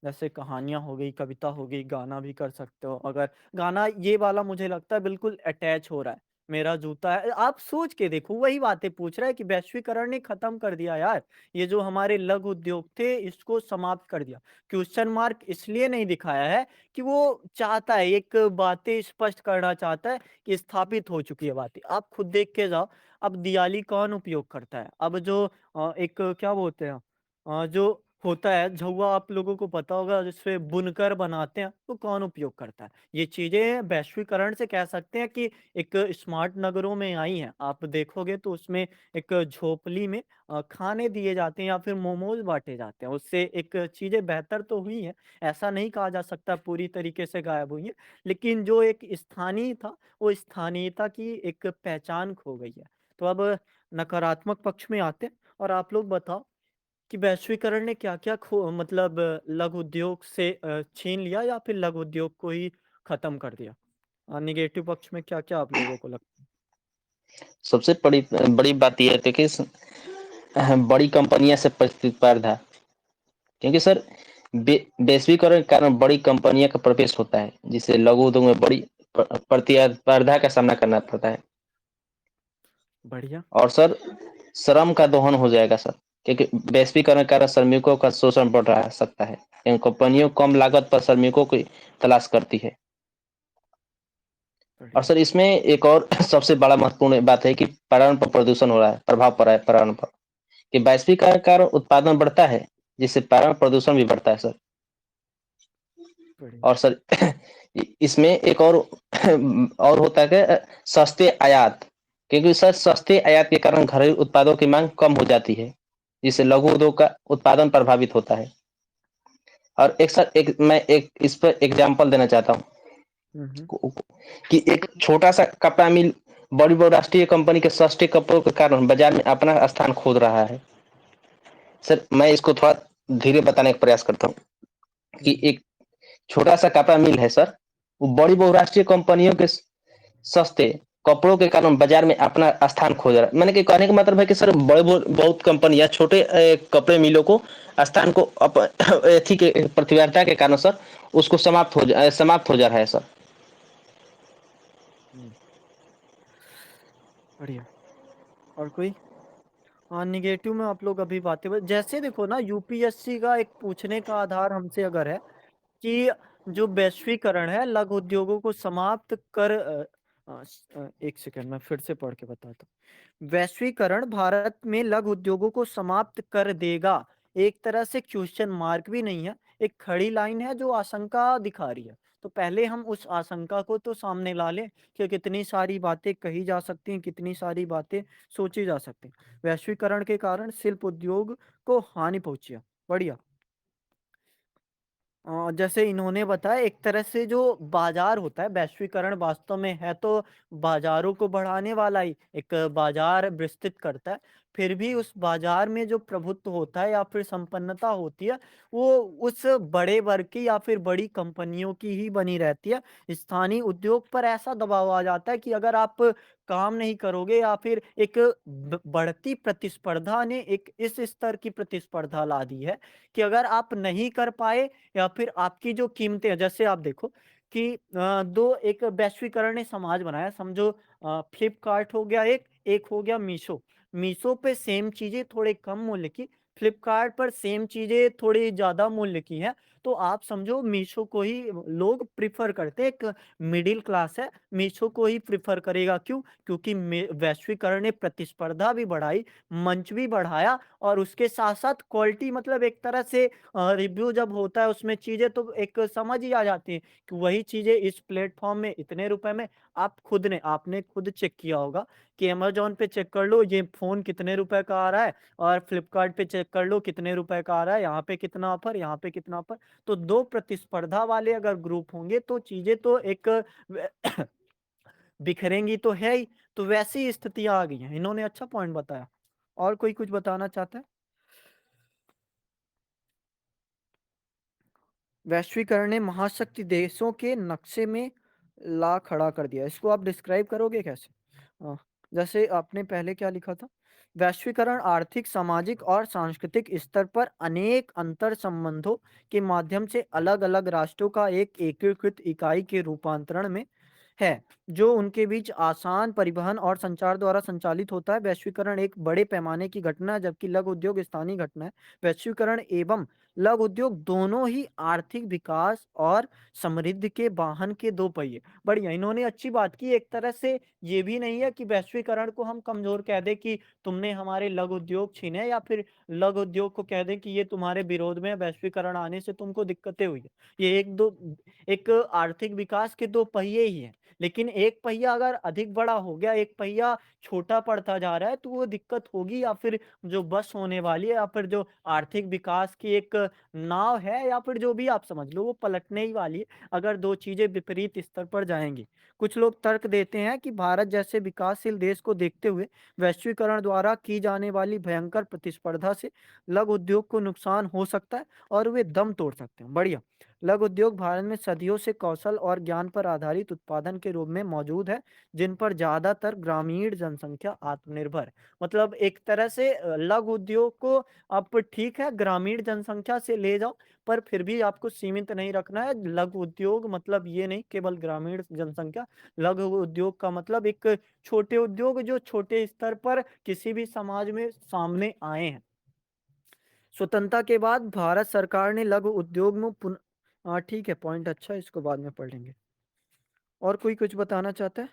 जैसे कहानियाँ हो गई, कविता हो गई, गाना भी कर सकते हो। अगर गाना ये वाला मुझे लगता है बिल्कुल अटैच हो रहा है। मेरा जूता है आप सोच के देखो वही बातें पूछ रहा है कि वैश्वीकरण ने खत्म कर दिया यार। ये जो हमारे लघु उद्योग थे इसको समाप्त कर दिया। क्वेश्चन मार्क इसलिए नहीं दिखाया है कि वो चाहता है एक बातें स्पष्ट करना चाहता है कि स्थापित हो चुकी है बातें। आप खुद देख के जाओ, अब दियाली कौन उपयोग करता है? अब जो एक क्या बोलते हैं जो होता है झउआ आप लोगों को पता होगा जिससे बुनकर बनाते हैं, तो कौन उपयोग करता है? ये चीज़ें वैश्वीकरण से कह सकते हैं कि एक स्मार्ट नगरों में आई हैं। आप देखोगे तो उसमें एक झोपड़ी में खाने दिए जाते हैं या फिर मोमोज़ बाँटे जाते हैं। उससे एक चीज़ें बेहतर तो हुई हैं, ऐसा नहीं कहा जा सकता पूरी तरीके से गायब हुई हैं। लेकिन जो एक स्थानीय था, वो स्थानीयता की एक पहचान खो गई है। तो अब नकारात्मक पक्ष में आते हैं और आप लोग बताओ कि वैश्वीकरण ने क्या-क्या खो मतलब लघु उद्योग से छीन लिया या फिर लघु उद्योग को ही खत्म कर दिया? नेगेटिव पक्ष में क्या-क्या आप लोगों को लगता है? सबसे बड़ी बड़ी बात ये है कि बड़ी कंपनियां से प्रतिस्पर्धा, क्योंकि सर वैश्वीकरण के कारण बड़ी कंपनियों का प्रवेश होता है जिससे लघु उद्योग में बड़ी प्रतिस्पर्धा का सामना करना पड़ता है। बढ़िया, और सर श्रम का दोहन हो जाएगा सर, क्योंकि वैश्वीकरण के कारण श्रमिकों का शोषण बढ़ रहा सकता है, क्योंकि कंपनियों कम लागत पर श्रमिकों की तलाश करती है। और बढ़िया, सर इसमें एक और सबसे बड़ा महत्वपूर्ण बात है कि पर्यावरण पर प्रदूषण हो रहा है, प्रभाव पड़ रहा है पर्यावरण पर, कि वैश्वीकरण के कारण उत्पादन बढ़ता है जिससे पर्यावरण प्रदूषण भी बढ़ता है सर। बढ़िया, और सर इसमें एक और और होता है कि सस्ते आयात, क्योंकि सर सस्ते आयात के कारण घरेलू उत्पादों की मांग कम हो जाती है, जिससे लघु उद्योग का उत्पादन प्रभावित होता है। और एक सर मैं एक इस पर एग्जांपल देना चाहता हूँ हम्म। कि एक छोटा सा कपड़ा मिल बड़ी बहुराष्ट्रीय कंपनी के सस्ते कपड़ों के कारण बाजार में अपना स्थान खोद रहा है। सर मैं इसको थोड़ा धीरे बताने का प्रयास करता हूँ कि एक छोटा सा कपड़ा मिल है सर, वो बड़ी बहुराष्ट्रीय कंपनियों के सस्ते कपड़ों के कारण बाजार में अपना स्थान खोज रहा है। मैंने कि कहने का मतलब है कि सर बड़े बहुत कंपनियां छोटे कपड़े मिलों को स्थान को एथी के प्रतियोगिता के कारण सर उसको समाप्त हो जा रहा है सर। बढ़िया। और कोई? हाँ, निगेटिव में आप लोग अभी जैसे देखो ना, यूपीएससी का एक पूछने का आधार हमसे अगर है कि जो वैश्वीकरण है लघु उद्योगों को समाप्त कर एक सेकंड मैं फिर से पढ़ के बताता हूँ। वैश्वीकरण भारत में लघु उद्योगों को समाप्त कर देगा, एक तरह से क्वेश्चन मार्क भी नहीं है, एक खड़ी लाइन है जो आशंका दिखा रही है। तो पहले हम उस आशंका को तो सामने ला लें कि कितनी सारी बातें कही जा सकती हैं, कितनी सारी बातें सोची जा सकती हैं। वैश्वीकरण के कारण शिल्प उद्योग को हानि पहुंची है। बढ़िया। जैसे इन्होंने बताया, एक तरह से जो बाजार होता है, वैश्वीकरण वास्तव में है तो बाजारों को बढ़ाने वाला ही, एक बाजार विस्तृत करता है। फिर भी उस बाजार में जो प्रभुत्व होता है या फिर संपन्नता होती है, वो उस बड़े वर्ग की या फिर बड़ी कंपनियों की ही बनी रहती है। स्थानीय उद्योग पर ऐसा दबाव आ जाता है कि अगर आप काम नहीं करोगे या फिर एक बढ़ती प्रतिस्पर्धा ने एक इस स्तर की प्रतिस्पर्धा ला दी है कि अगर आप नहीं कर पाए या फिर आपकी जो कीमतें हैं, जैसे आप देखो कि दो एक वैश्वीकरण ने समाज बनाया, समझो फ्लिपकार्ट हो गया, एक हो गया मीशो। मीशो पे सेम चीजें थोड़े कम मूल्य की, फ्लिपकार्ट पर सेम चीजें थोड़ी ज्यादा मूल्य की है, तो आप समझो मीशो को ही लोग प्रिफर करते हैं। एक मिडिल क्लास है, मीशो को ही प्रिफर करेगा। क्यों? क्योंकि वैश्वीकरण ने प्रतिस्पर्धा भी बढ़ाई, मंच भी बढ़ाया, और उसके साथ साथ क्वालिटी, मतलब एक तरह से रिव्यू जब होता है उसमें चीजें तो एक समझ ही आ जाती है कि वही चीजें इस प्लेटफॉर्म में इतने रुपए में। आपने खुद चेक किया होगा कि अमेजोन पे चेक कर लो ये फोन कितने रुपए का आ रहा है, और फ्लिपकार्ट पे चेक कर लो कितने रुपए का आ रहा है, यहाँ पे कितना ऑफर, यहाँ पे कितना ऑफर। तो दो प्रतिस्पर्धा वाले अगर ग्रुप होंगे तो चीजें तो एक बिखरेंगी तो है ही। तो वैसी स्थितियां आ गई हैं। इन्होंने अच्छा पॉइंट बताया। और कोई कुछ बताना चाहता है? वैश्वीकरण ने महाशक्ति देशों के नक्शे में ला खड़ा कर दिया। इसको आप डिस्क्राइब करोगे कैसे? जैसे आपने पहले क्या लिखा था, वैश्वीकरण आर्थिक, सामाजिक और सांस्कृतिक स्तर पर अनेक अंतर संबंधों के माध्यम से अलग अलग राष्ट्रों का एक एकीकृत इकाई के रूपांतरण में है, जो उनके बीच आसान परिवहन और संचार द्वारा संचालित होता है। वैश्वीकरण एक बड़े पैमाने की घटना है, जबकि लघु उद्योग स्थानीय घटना है। वैश्वीकरण एवं लघु उद्योग दोनों ही आर्थिक विकास और समृद्धि के वाहन के दो पहिए। बढ़िया, इन्होंने अच्छी बात की। एक तरह से ये भी नहीं है कि वैश्वीकरण को हम कमजोर कह दें कि तुमने हमारे लघु उद्योग छीने, या फिर लघु उद्योग को कह दें कि ये तुम्हारे विरोध में, वैश्वीकरण आने से तुमको दिक्कतें हुई है। ये एक आर्थिक विकास के दो पहिए ही हैं। लेकिन एक पहिया अगर अधिक बड़ा हो गया, एक पहिया छोटा पड़ता जा रहा है, तो वो दिक्कत होगी। या फिर जो बस होने वाली है, या फिर जो आर्थिक विकास की एक नाव है, या फिर जो भी आप समझ लो, वो पलटने ही वाली है अगर दो चीजें विपरीत स्तर पर जाएंगी। कुछ लोग तर्क देते हैं कि भारत जैसे विकासशील देश को देखते हुए वैश्वीकरण द्वारा की जाने वाली भयंकर प्रतिस्पर्धा से लघु उद्योग को नुकसान हो सकता है और वे दम तोड़ सकते हैं। बढ़िया। लघु उद्योग भारत में सदियों से कौशल और ज्ञान पर आधारित उत्पादन के रूप में मौजूद है, जिन पर ज्यादातर ग्रामीण जनसंख्या आत्मनिर्भर है। मतलब एक तरह से लघु उद्योग को आप ठीक है ग्रामीण जनसंख्या से ले जाओ, पर फिर भी आपको सीमित नहीं रखना है। लघु उद्योग मतलब ये नहीं केवल ग्रामीण जनसंख्या। लघु उद्योग का मतलब एक छोटे उद्योग जो छोटे स्तर पर किसी भी समाज में सामने आए हैं। स्वतंत्रता के बाद भारत सरकार ने लघु उद्योग में हाँ ठीक है, पॉइंट अच्छा है, इसको बाद में पढ़ लेंगे। और कोई कुछ बताना चाहता है?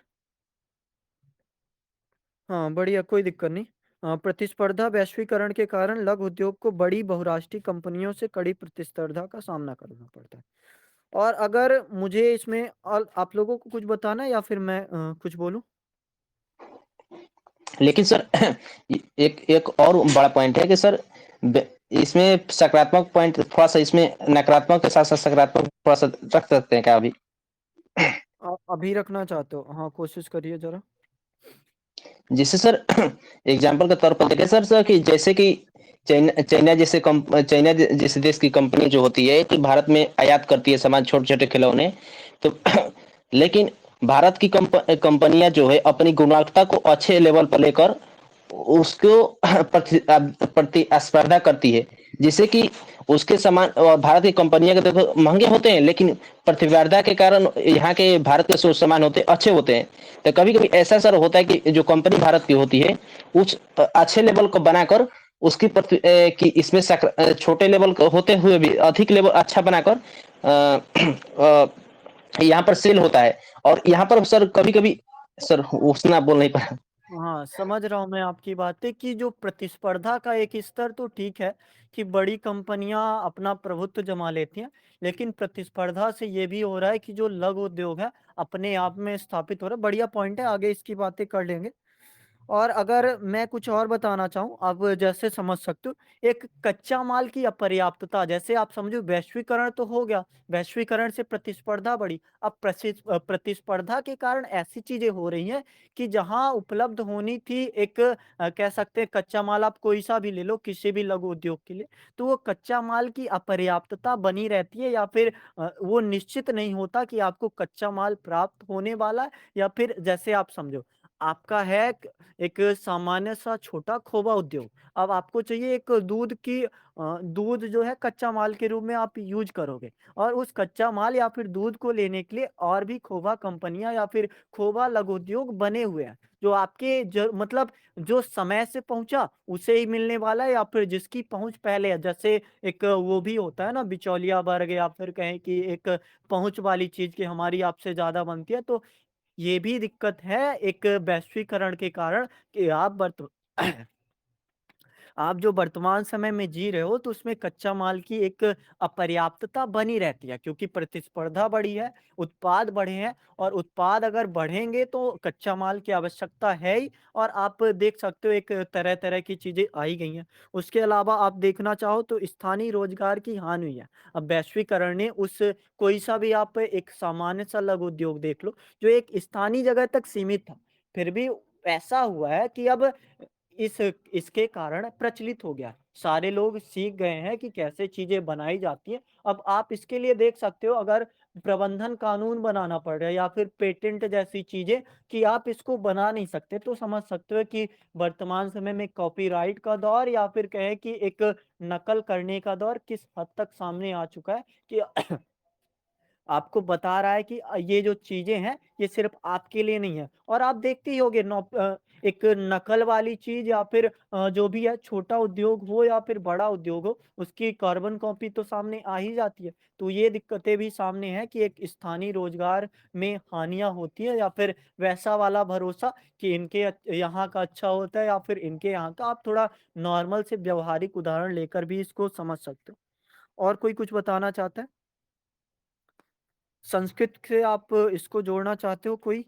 हाँ बढ़िया, कोई दिक्कत नहीं। प्रतिस्पर्धा वैश्वीकरण के कारण लघु उद्योग को बड़ी बहुराष्ट्रीय कंपनियों से कड़ी प्रतिस्पर्धा का सामना करना पड़ता है। और अगर मुझे इसमें और आप लोगों को कुछ बताना है या फिर मैं कुछ बोलूं? लेकिन सर एक एक और बड़ा पॉइंट है कि सर इसमें सकारात्मक पॉइंट थोड़ा सा, इसमें नकारात्मक के साथ साथ सकारात्मक थोड़ा सा रख सकते हैं क्या अभी? आप अभी रखना चाहते हो? हाँ, कोशिश करिए जरा। जिससे सर एग्जाम्पल के तौर पर देखें सर कि जैसे कि चाइना जैसे देश की कंपनी जो होती है कि भारत में आयात करती है सामान, छोटे छोटे खिलौने, तो लेकिन भारत की कंपनियां जो है अपनी गुणवत्ता को अच्छे लेवल पर लेकर उसको प्रतिस्पर्धा करती है, जिससे कि उसके सामान भारत की कंपनियां के देखो महंगे होते हैं, लेकिन प्रतिस्पर्धा के कारण यहाँ के भारत के जो सामान होते हैं अच्छे होते हैं। तो कभी कभी ऐसा सर होता है कि जो कंपनी भारत की होती है उस अच्छे लेवल को बनाकर उसकी कि इसमें छोटे लेवल होते हुए भी अधिक लेवल अच्छा बनाकर यहाँ पर सेल होता है। और यहाँ पर सर कभी कभी सर उतना बोल नहीं पा। हाँ, समझ रहा हूँ मैं आपकी बातें कि जो प्रतिस्पर्धा का एक स्तर तो ठीक है कि बड़ी कंपनियां अपना प्रभुत्व जमा लेती हैं, लेकिन प्रतिस्पर्धा से ये भी हो रहा है कि जो लघु उद्योग है अपने आप में स्थापित हो रहा है। बढ़िया पॉइंट है, आगे इसकी बातें कर लेंगे। और अगर मैं कुछ और बताना चाहूँ, आप जैसे समझ सकते हो, एक कच्चा माल की अपर्याप्तता, जैसे आप समझो वैश्वीकरण तो हो गया, वैश्वीकरण से प्रतिस्पर्धा बढ़ी। अब प्रतिस्पर्धा के कारण ऐसी चीजें हो रही हैं कि जहां उपलब्ध होनी थी एक कह सकते हैं कच्चा माल, आप कोई सा भी ले लो किसी भी लघु उद्योग के लिए, तो वो कच्चा माल की अपर्याप्तता बनी रहती है, या फिर वो निश्चित नहीं होता कि आपको कच्चा माल प्राप्त होने वाला है। या फिर जैसे आप समझो, आपका है एक सामान्य सा छोटा खोवा उद्योग। अब आपको चाहिए एक दूध जो है कच्चा माल के रूप में आप यूज करोगे, और उस कच्चा माल या फिर दूध को लेने के लिए और भी खोवा कंपनियां या फिर खोवा लघु उद्योग बने हुए हैं, जो आपके मतलब जो समय से पहुंचा उसे ही मिलने वाला है, या फिर जिसकी पहुंच पहले है। जैसे एक वो भी होता है ना, बिचौलिया वर्ग, या फिर कहें कि एक पहुंच वाली चीज की हमारी आपसे ज्यादा बनती है। तो ये भी दिक्कत है एक वैश्वीकरण के कारण कि आप जो वर्तमान समय में जी रहे हो तो उसमें कच्चा माल की एक अपर्याप्तता बनी रहती है, क्योंकि प्रतिस्पर्धा बढ़ी है, उत्पाद बढ़े हैं, और उत्पाद अगर बढ़ेंगे तो कच्चा माल की आवश्यकता है ही। और आप देख सकते हो एक तरह तरह की चीजें आई गई हैं। उसके अलावा आप देखना चाहो तो स्थानीय रोजगार की हानि हुई है। अब वैश्वीकरण ने उस कोई सा भी आप एक सामान्य सा लघु उद्योग देख लो जो एक स्थानीय जगह तक सीमित था, फिर भी ऐसा हुआ है कि अब इसके कारण प्रचलित हो गया। सारे लोग सीख गए हैं कि कैसे चीजें बनाई जाती हैं। अब आप इसके लिए देख सकते हो, अगर प्रबंधन कानून बनाना पड़ रहा है या फिर पेटेंट जैसी चीजें कि आप इसको बना नहीं सकते, तो समझ सकते हो कि वर्तमान समय में कॉपीराइट का दौर या फिर कहें कि एक नकल करने का दौर किस हद तक सामने आ चुका है कि आपको बता रहा है कि ये जो चीज़ें हैं, ये सिर्फ़ आपके लिए नहीं है। और आप देखते ही होंगे एक नकल वाली चीज़ या फिर जो भी है, छोटा उद्योग हो या फिर बड़ा उद्योग हो, उसकी कार्बन कॉपी तो सामने आ ही जाती है। तो ये दिक्कतें भी सामने हैं कि एक स्थानीय रोज़गार में हानियाँ होती हैं, या फिर वैसा वाला भरोसा कि इनके यहाँ का अच्छा होता है या फिर इनके यहाँ का। आप थोड़ा नॉर्मल से व्यावहारिक उदाहरण लेकर भी इसको समझ सकते हो। और कोई कुछ बताना चाहता है? संस्कृत से आप इसको जोड़ना चाहते हो कोई?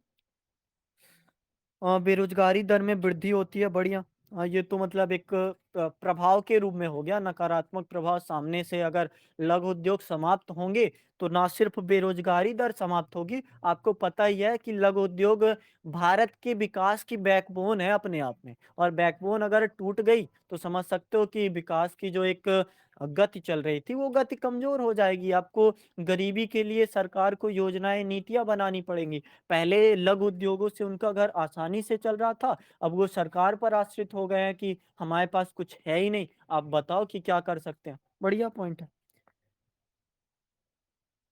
बेरोजगारी दर में वृद्धि होती है, बढ़िया। ये तो मतलब एक प्रभाव के रूप में हो गया, नकारात्मक प्रभाव सामने से। अगर लघु उद्योग समाप्त होंगे तो ना सिर्फ बेरोजगारी दर समाप्त होगी, आपको पता ही है कि लघु उद्योग भारत के विकास की बैकबोन है अपने आप में, और बैकबोन अगर टूट गई तो समझ सकते हो कि विकास की जो एक गति चल रही थी वो गति कमजोर हो जाएगी। आपको गरीबी के लिए सरकार को योजनाएं, नीतियां बनानी पड़ेंगी। पहले लघु उद्योगों से उनका घर आसानी से चल रहा था, अब वो सरकार पर आश्रित हो गए हैं कि हमारे पास कुछ है ही नहीं, आप बताओ कि क्या कर सकते हैं। बढ़िया पॉइंट है।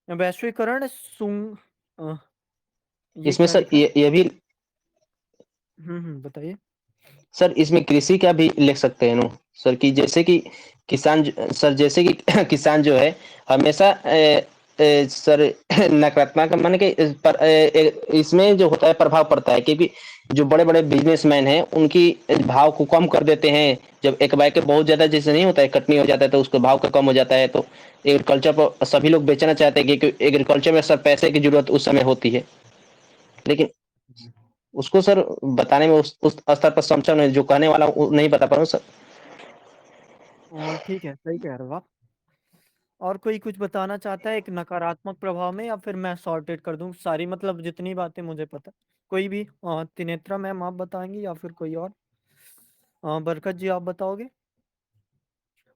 वैश्वीकरण अ, ये इसमें क्या सर लिखा? ये भी बताइए। सर इसमें कृषि का भी लिख सकते हैं ना सर, कि जैसे कि सर जैसे कि किसान जो है हमेशा सर नकारात्मक मान के इसमें जो होता है प्रभाव पड़ता है, क्योंकि जो बड़े बड़े बिजनेसमैन हैं उनकी भाव को कम कर देते हैं। जब एक बाइक के बहुत ज्यादा जैसे नहीं होता है, कटनी हो जाता है तो उसका भाव का कम हो जाता है, तो एग्रीकल्चर पर सभी लोग बेचना चाहते हैं, क्योंकि एग्रीकल्चर में सर पैसे की जरूरत उस समय होती है। लेकिन उसको सर बताने में उस स्तर पर सक्षम नहीं, जो कहने वाला हूँ वो नहीं बता पा रहा हूँ सर। ठीक है, सही कह रहे हो आप। और कोई कुछ बताना चाहता है एक नकारात्मक प्रभाव में, या फिर मैं सॉर्टेड कर दूं सारी, मतलब जितनी बातें मुझे पता। कोई भी त्रिनेत्रा मैम आप बताएंगी या फिर कोई और? बरकत जी आप बताओगे?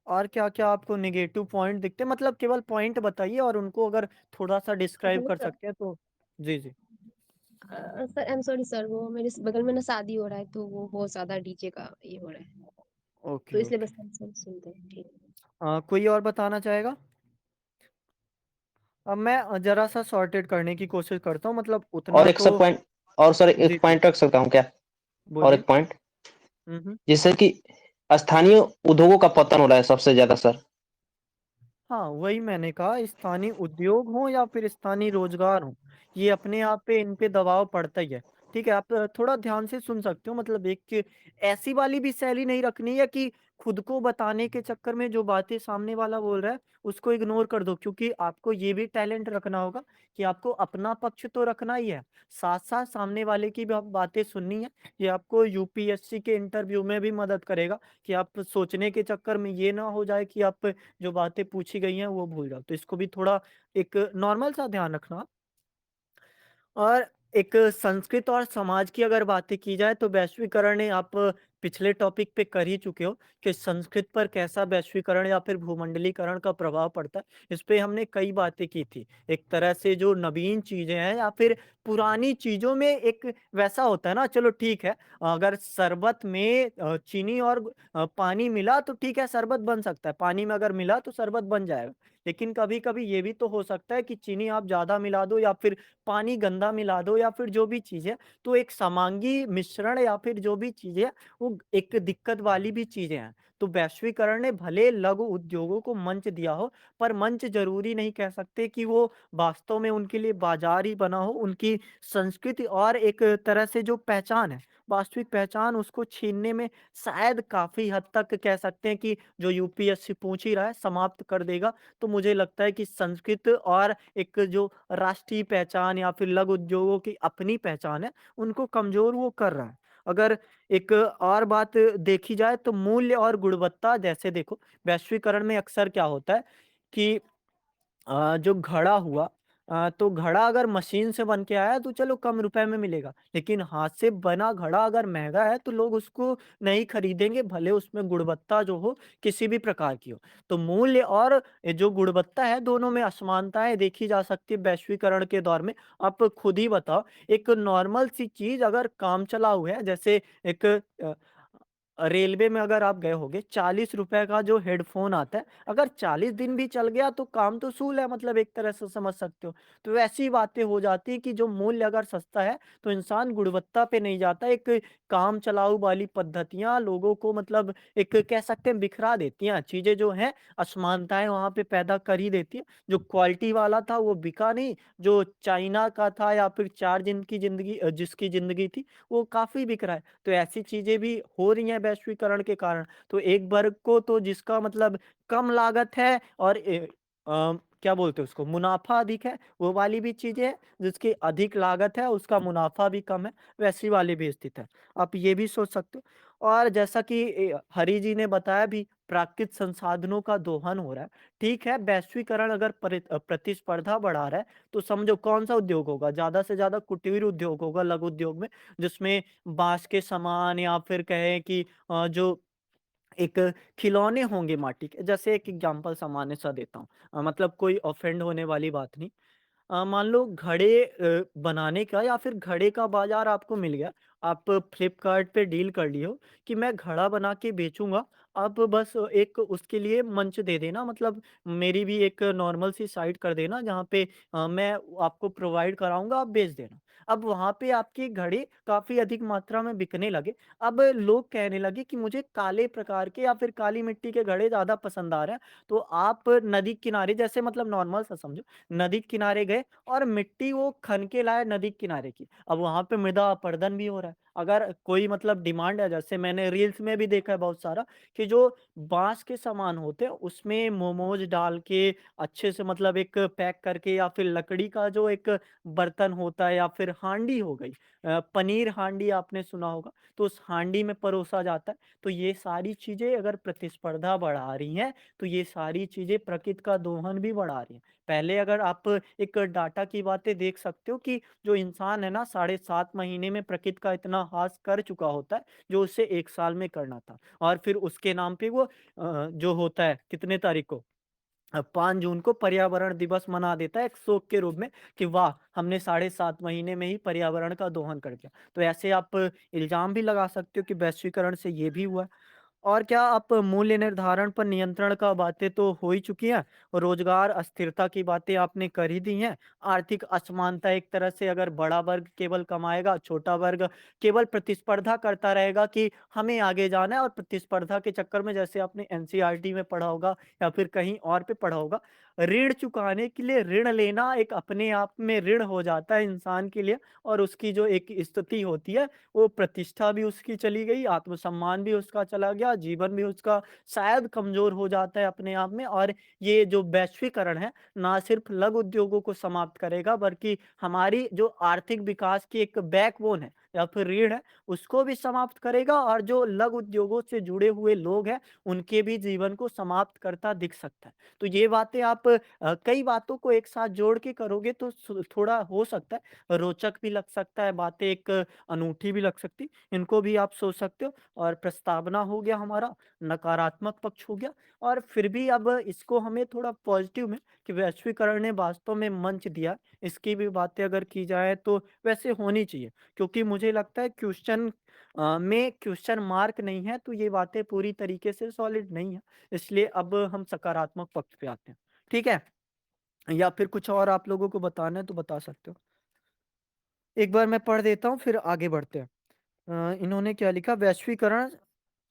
और क्या क्या आपको नेगेटिव पॉइंट दिखते हैं, मतलब केवल पॉइंट बताइए, और उनको अगर थोड़ा सा डिस्क्राइब हेलो कर सर। सकते हैं तो। जी जी। Sir I am sorry sir, वो मेरे बगल में ना शादी हो रहा है, तो वो बहुत ज्यादा डीजे का ये हो रहा है, तो ओके इसलिए ओके। बस हम सब सुनते हैं। ठीक। कोई और बताना चाहेगा? अब मैं जरा सा सॉर्टेड करने की कोशिश करता हूँ, मतलब और उतना एक तो। सब पॉइंट, और सर एक जी जी। पॉइंट रख सकता हूँ क्या? और बोलिए। एक पॉइंट, हम्म। जिससे कि स्थानीय उद्योगों का पतन हो रहा है सबसे ज्यादा सर। हाँ, वही मैंने कहा, स्थानीय उद्योग हो या फिर स्थानीय रोजगार हो, ये अपने आप पे इन पे दबाव पड़ता ही है। ठीक है, आप थोड़ा ध्यान से सुन सकते हो, मतलब एक ऐसी वाली भी शैली नहीं रखनी है कि खुद को बताने के चक्कर में जो बातें सामने वाला बोल रहा है उसको इग्नोर कर दो, क्योंकि आपको ये भी टैलेंट रखना होगा कि आपको अपना पक्ष तो रखना ही है, साथ साथ सामने वाले की भी आप बातें सुननी है। ये आपको यूपीएससी के इंटरव्यू में भी मदद करेगा कि आप सोचने के चक्कर में ये ना हो जाए कि आप जो बातें पूछी गई हैं वो भूल जाओ, तो इसको भी थोड़ा एक नॉर्मल सा ध्यान रखना। और एक संस्कृत और समाज की अगर बातें की जाए तो वैश्वीकरण ने, आप पिछले टॉपिक पे कर ही चुके हो कि संस्कृत पर कैसा वैश्वीकरण या फिर भूमंडलीकरण का प्रभाव पड़ता है, इस पे हमने कई बातें की थी। एक तरह से जो नवीन चीजें हैं या फिर पुरानी चीजों में एक वैसा होता है ना, चलो ठीक है, अगर शरबत में चीनी और पानी मिला तो ठीक है, शरबत बन सकता है, पानी में अगर मिला तो शरबत बन जाएगा। लेकिन कभी कभी ये भी तो हो सकता है कि चीनी आप ज्यादा मिला दो, या फिर पानी गंदा मिला दो, या फिर जो भी चीज़ है, तो एक समांगी मिश्रण या फिर जो भी चीज़ें हैं, वो एक दिक्कत वाली भी चीज़ें हैं। तो वैश्वीकरण ने भले लघु उद्योगों को मंच दिया हो, पर मंच ज़रूरी नहीं कह सकते कि वो वास्तव में उनके लिए बाज़ार ही बना हो। उनकी संस्कृति और एक तरह से जो पहचान है, वास्तविक पहचान, उसको छीनने में शायद काफ़ी हद तक कह सकते हैं कि जो यूपीएससी पूछ ही रहा है, समाप्त कर देगा। तो मुझे लगता है कि संस्कृत और एक जो राष्ट्रीय पहचान या फिर लघु उद्योगों की अपनी पहचान है, उनको कमजोर वो कर रहा है। अगर एक और बात देखी जाए तो मूल्य और गुणवत्ता, जैसे देखो वैश्वीकरण में अक्सर क्या होता है कि जो घड़ा हुआ, तो घड़ा अगर मशीन से बन के आया तो चलो कम रुपए में मिलेगा, लेकिन हाथ से बना घड़ा अगर महंगा है तो लोग उसको नहीं खरीदेंगे, भले उसमें गुणवत्ता जो हो किसी भी प्रकार की हो। तो मूल्य और ये जो गुणवत्ता है, दोनों में असमानताएं देखी जा सकती है वैश्वीकरण के दौर में। आप खुद ही बताओ, एक नॉर्मल सी चीज अगर काम चलाऊ है, जैसे एक रेलवे में अगर आप गए होगे, 40 रुपए का जो हेडफोन आता है, अगर 40 दिन भी चल गया तो काम तो सूल है, मतलब एक तरह से समझ सकते हो। तो वैसी बातें हो जाती है कि जो मूल्य अगर सस्ता है तो इंसान गुणवत्ता पे नहीं जाता, एक काम चलाऊ वाली पद्धतियां लोगों को, मतलब एक कह सकते हैं बिखरा देती हैं, चीजें जो हैं असमानताएं वहां पे पैदा कर ही देती है। जो क्वालिटी वाला था वो बिका नहीं, जो चाइना का था या फिर 4 दिन की जिंदगी जिसकी जिंदगी थी, वो काफी बिक रहा है। तो ऐसी चीजें भी हो रही हैं वैश्वीकरण के कारण। तो एक वर्ग को तो जिसका मतलब कम लागत है और क्या बोलते हैं उसको, मुनाफा अधिक है, वो वाली भी चीजें हैं, जिसकी अधिक लागत है उसका मुनाफा भी कम है, वैसी वाली भी स्थिति है। आप ये भी सोच सकते हो। और जैसा कि हरि जी ने बताया भी, प्राकृतिक संसाधनों का दोहन हो रहा है। ठीक है, वैश्वीकरण अगर प्रतिस्पर्धा बढ़ा रहा है, तो समझो कौन सा उद्योग होगा, ज्यादा से ज्यादा कुटीर उद्योग होगा, लघु उद्योग में, जिसमें बांस के सामान या फिर कहें कि जो एक खिलौने होंगे माटी के, जैसे एक एग्जांपल सामान्य सा देता हूँ, मतलब कोई ऑफेंड होने वाली बात नहीं। मान लो घड़े बनाने का या फिर घड़े का बाजार आपको मिल गया, आप फ्लिपकार्ट पे डील कर लिए हो कि मैं घड़ा बना के बेचूंगा, आप बस एक उसके लिए मंच दे देना, मतलब मेरी भी एक नॉर्मल सी साइट कर देना जहाँ पे मैं आपको प्रोवाइड कराऊंगा, आप बेच देना। अब वहां पे आपके घड़े काफी अधिक मात्रा में बिकने लगे। अब लोग कहने लगे कि मुझे काले प्रकार के या फिर काली मिट्टी के घड़े ज्यादा पसंद आ रहे हैं। तो आप नदी किनारे, जैसे मतलब नॉर्मल सा समझो, नदी किनारे गए और मिट्टी वो खन के लाए नदी किनारे की, अब वहां पे मृदा अपरदन भी हो रहा है। अगर कोई मतलब डिमांड है, जैसे मैंने रील्स में भी देखा है बहुत सारा, कि जो बांस के सामान होते हैं उसमें मोमोज डाल के अच्छे से, मतलब एक पैक करके, या फिर लकड़ी का जो एक बर्तन होता है या फिर हांडी हो गई, पनीर हांडी आपने सुना होगा, तो उस हांडी में परोसा जाता है। तो ये सारी चीज़ें अगर प्रतिस्पर्धा बढ़ा रही हैं, तो ये सारी चीज़ें प्रकृति का दोहन भी बढ़ा रही हैं। पहले अगर आप एक डाटा की बातें देख सकते हो कि जो इंसान है ना, साढ़े 7 महीने में प्रकृति का इतना ह्रास कर चुका होता है, जो उसे 1 साल में करना था। और फिर उसके नाम पे वो जो होता है कितने तारीख को 5 जून को पर्यावरण दिवस मना देता है एक शोक के रूप में कि वाह! हमने साढ़े 7 महीने में ही पर्यावरण का दोहन कर दिया। तो ऐसे आप इल्ज़ाम भी लगा सकते हो कि वैश्वीकरण से ये भी हुआ है। और क्या आप मूल्य निर्धारण पर नियंत्रण का बातें तो हो ही चुकी हैं, रोजगार अस्थिरता की बातें आपने कर ही दी हैं। आर्थिक असमानता एक तरह से अगर बड़ा वर्ग केवल कमाएगा, छोटा वर्ग केवल प्रतिस्पर्धा करता रहेगा कि हमें आगे जाना है और प्रतिस्पर्धा के चक्कर में जैसे आपने एनसीईआरटी में पढ़ा होगा या फिर कहीं और पे पढ़ा होगा, ऋण चुकाने के लिए ऋण लेना एक अपने आप में ऋण हो जाता है इंसान के लिए और उसकी जो एक स्थिति होती है वो प्रतिष्ठा भी उसकी चली गई, आत्मसम्मान भी उसका चला गया, जीवन भी उसका शायद कमज़ोर हो जाता है अपने आप में और ये जो वैश्वीकरण है, ना सिर्फ़ लघु उद्योगों को समाप्त करेगा बल्कि हमारी जो आर्थिक विकास की एक बैकबोन है या फिर रीढ़ है, उसको भी समाप्त करेगा और जो लघु उद्योगों से जुड़े हुए लोग हैं, उनके भी जीवन को समाप्त करता दिख सकता है। तो ये बातें आप कई बातों को एक साथ जोड़ के करोगे तो थोड़ा हो सकता है रोचक भी लग सकता है, बातें एक अनूठी भी लग सकती, इनको भी आप सोच सकते हो और प्रस्तावना हो गया हमारा, नकारात्मक पक्ष हो गया और फिर भी अब इसको हमें थोड़ा पॉजिटिव में कि वैश्वीकरण ने वास्तव में मंच दिया, इसकी भी बातें अगर की जाए तो वैसे होनी चाहिए क्योंकि मुझे लगता है में क्वेश्चन मार्क नहीं है तो ये बातें पूरी तरीके से सॉलिड नहीं है, इसलिए अब हम सकारात्मक पक्ष पे आते हैं, ठीक है? या फिर कुछ और आप लोगों को बताना है तो बता सकते हो। एक बार मैं पढ़ देता हूँ फिर आगे बढ़ते हैं। इन्होंने क्या लिखा वैश्वीकरण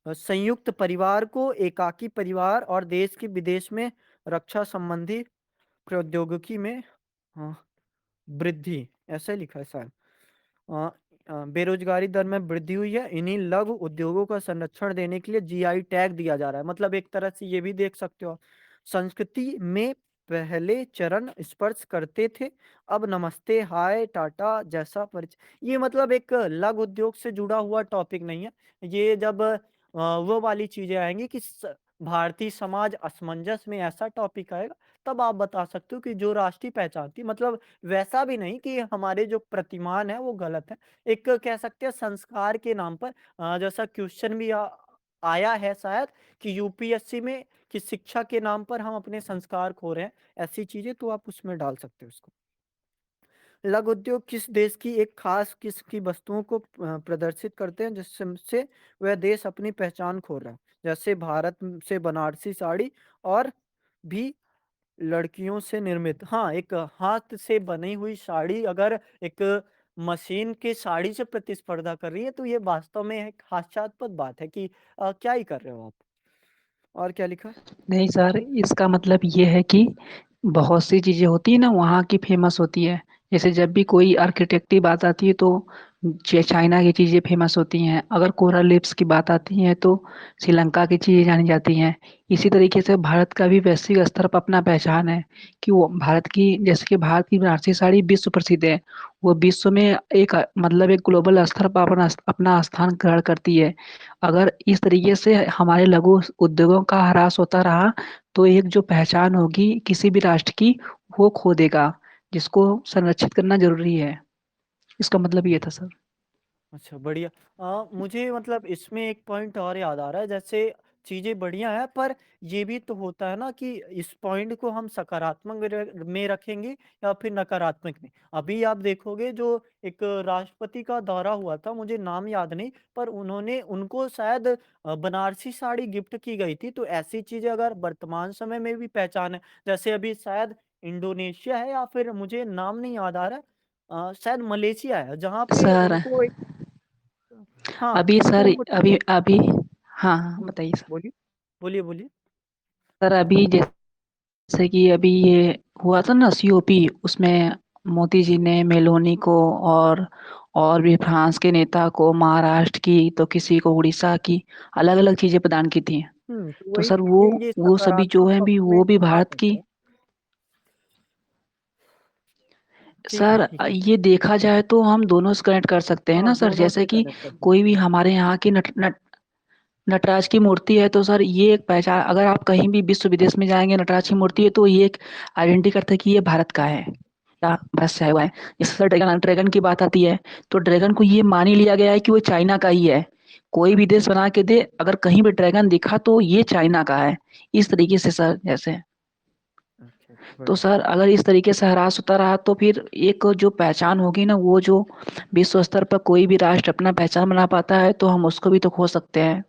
संयुक्त परिवार को एकाकी परिवार और देश की विदेश में रक्षा संबंधी प्रौद्योगिकी में हाँ, वृद्धि ऐसा लिखा है शायद। अ बेरोजगारी दर में वृद्धि हुई है। इन्हीं लघु उद्योगों का संरक्षण देने के लिए जीआई टैग दिया जा रहा है। मतलब एक तरह से ये भी देख सकते हो आप। संस्कृति में पहले चरण स्पर्श करते थे, अब नमस्ते, हाय, टाटा जैसा परिचय ये मतलब एक लघु उद्योग से जुड़ा हुआ टॉपिक नहीं है। ये जब वो वाली चीज़ें आएँगी कि भारतीय समाज असमंजस में ऐसा टॉपिक आएगा, तब आप बता सकते हो कि जो राष्ट्रीय पहचान थी मतलब वैसा भी नहीं कि हमारे जो प्रतिमान है वो गलत है। एक कह सकते हैं संस्कार के नाम पर जैसा क्वेश्चन भी आया है शायद कि यूपीएससी में कि शिक्षा के नाम पर हम अपने संस्कार खो रहे हैं। ऐसी चीज़ें तो आप उसमें डाल सकते हो इसको। लघु उद्योग किस देश की एक खास किस्म की वस्तुओं को प्रदर्शित करते हैं जिससे वह देश अपनी पहचान खो रहा है। जैसे भारत से बनारसी साड़ी और भी लड़कियों से निर्मित हाँ, एक हाथ से बनी हुई साड़ी अगर एक मशीन की साड़ी से प्रतिस्पर्धा कर रही है, तो ये वास्तव में एक हास्यास्पद बात है कि क्या ही कर रहे हो आप? और क्या लिखा है? नहीं सर, इसका मतलब ये है कि बहुत सी चीज़ें होती हैं ना वहाँ की फ़ेमस होती है। जैसे जब भी कोई आर्किटेक्ट की बात आती है तो चाइना की चीज़ें फ़ेमस होती हैं। अगर कोरल लीव्स की बात आती है तो श्रीलंका की चीज़ें जानी जाती हैं। इसी तरीके से भारत का भी वैश्विक स्तर पर अपना पहचान है कि वो भारत की जैसे कि भारत की बनारसी साड़ी विश्व प्रसिद्ध है। वो विश्व में एक मतलब एक ग्लोबल स्तर पर अपना स्थान ग्रहण करती है। अगर इस तरीके से हमारे लघु उद्योगों का ह्रास होता रहा तो एक जो पहचान होगी किसी भी राष्ट्र की वो खो देगा, जिसको संरक्षित करना ज़रूरी है। इसका मतलब ये था सर। अच्छा बढ़िया। मुझे मतलब इसमें एक पॉइंट और याद आ रहा है जैसे चीज़ें बढ़िया हैं पर ये भी तो होता है ना कि इस पॉइंट को हम सकारात्मक में रखेंगे या फिर नकारात्मक में। अभी आप देखोगे जो एक राष्ट्रपति का दौरा हुआ था मुझे नाम याद नहीं पर उन्होंने उनको शायद बनारसी साड़ी गिफ्ट की गई थी तो ऐसी चीज़ें अगर वर्तमान समय में भी पहचान है जैसे अभी शायद इंडोनेशिया है या फिर मुझे नाम नहीं याद आ रहा है शायद मलेशिया है जहाँ पे सर उनको हाँ, अभी उनको सर मतलब अभी हाँ, हाँ, हुँ, बताइए सर। बोलिए, बोलिए, बोलिए। सर अभी जैसे कि अभी ये हुआ था ना सीओपी उसमें मोदी जी ने मेलोनी को और भी फ्रांस के नेता को महाराष्ट्र की तो किसी को उड़ीसा की अलग-अलग चीज़ें प्रदान की थी। तो तो वही सर वो चीज़ें ये वो सभी जो सकारात्मक हैं भी पक्ष में वो भी आ भारत सकते की हैं। ठीक है, सर ठीक है। ये देखा जाए तो हम दोनों से कनेक्ट कर सकते हैं हाँ, ना सर, दोनों जैसे से कि कनेक्ट कर कोई सकते भी हैं। हमारे यहाँ की नटराज की मूर्ति है तो सर ये एक पहचान, अगर आप कहीं भी विश्व विदेश में जाएंगे नटराज की मूर्ति है तो ये एक आइडेंटिटी करता है कि ये भारत का है या भारत से आया हुआ है। जैसे सर ड्रैगन ड्रैगन की बात आती है तो ड्रैगन को ये मान ही लिया गया है कि वो चाइना का ही है। कोई भी देश बना के दे, अगर कहीं भी ड्रैगन दिखा तो ये चाइना का है। इस तरीके से सर, जैसे अच्छा, तो बढ़िया। सर अगर इस तरीके से ह्रास होता रहा तो फिर एक जो पहचान होगी ना, वो जो विश्व स्तर पर कोई भी राष्ट्र अपना पहचान बना पाता है तो हम उसको भी तो खो सकते हैं।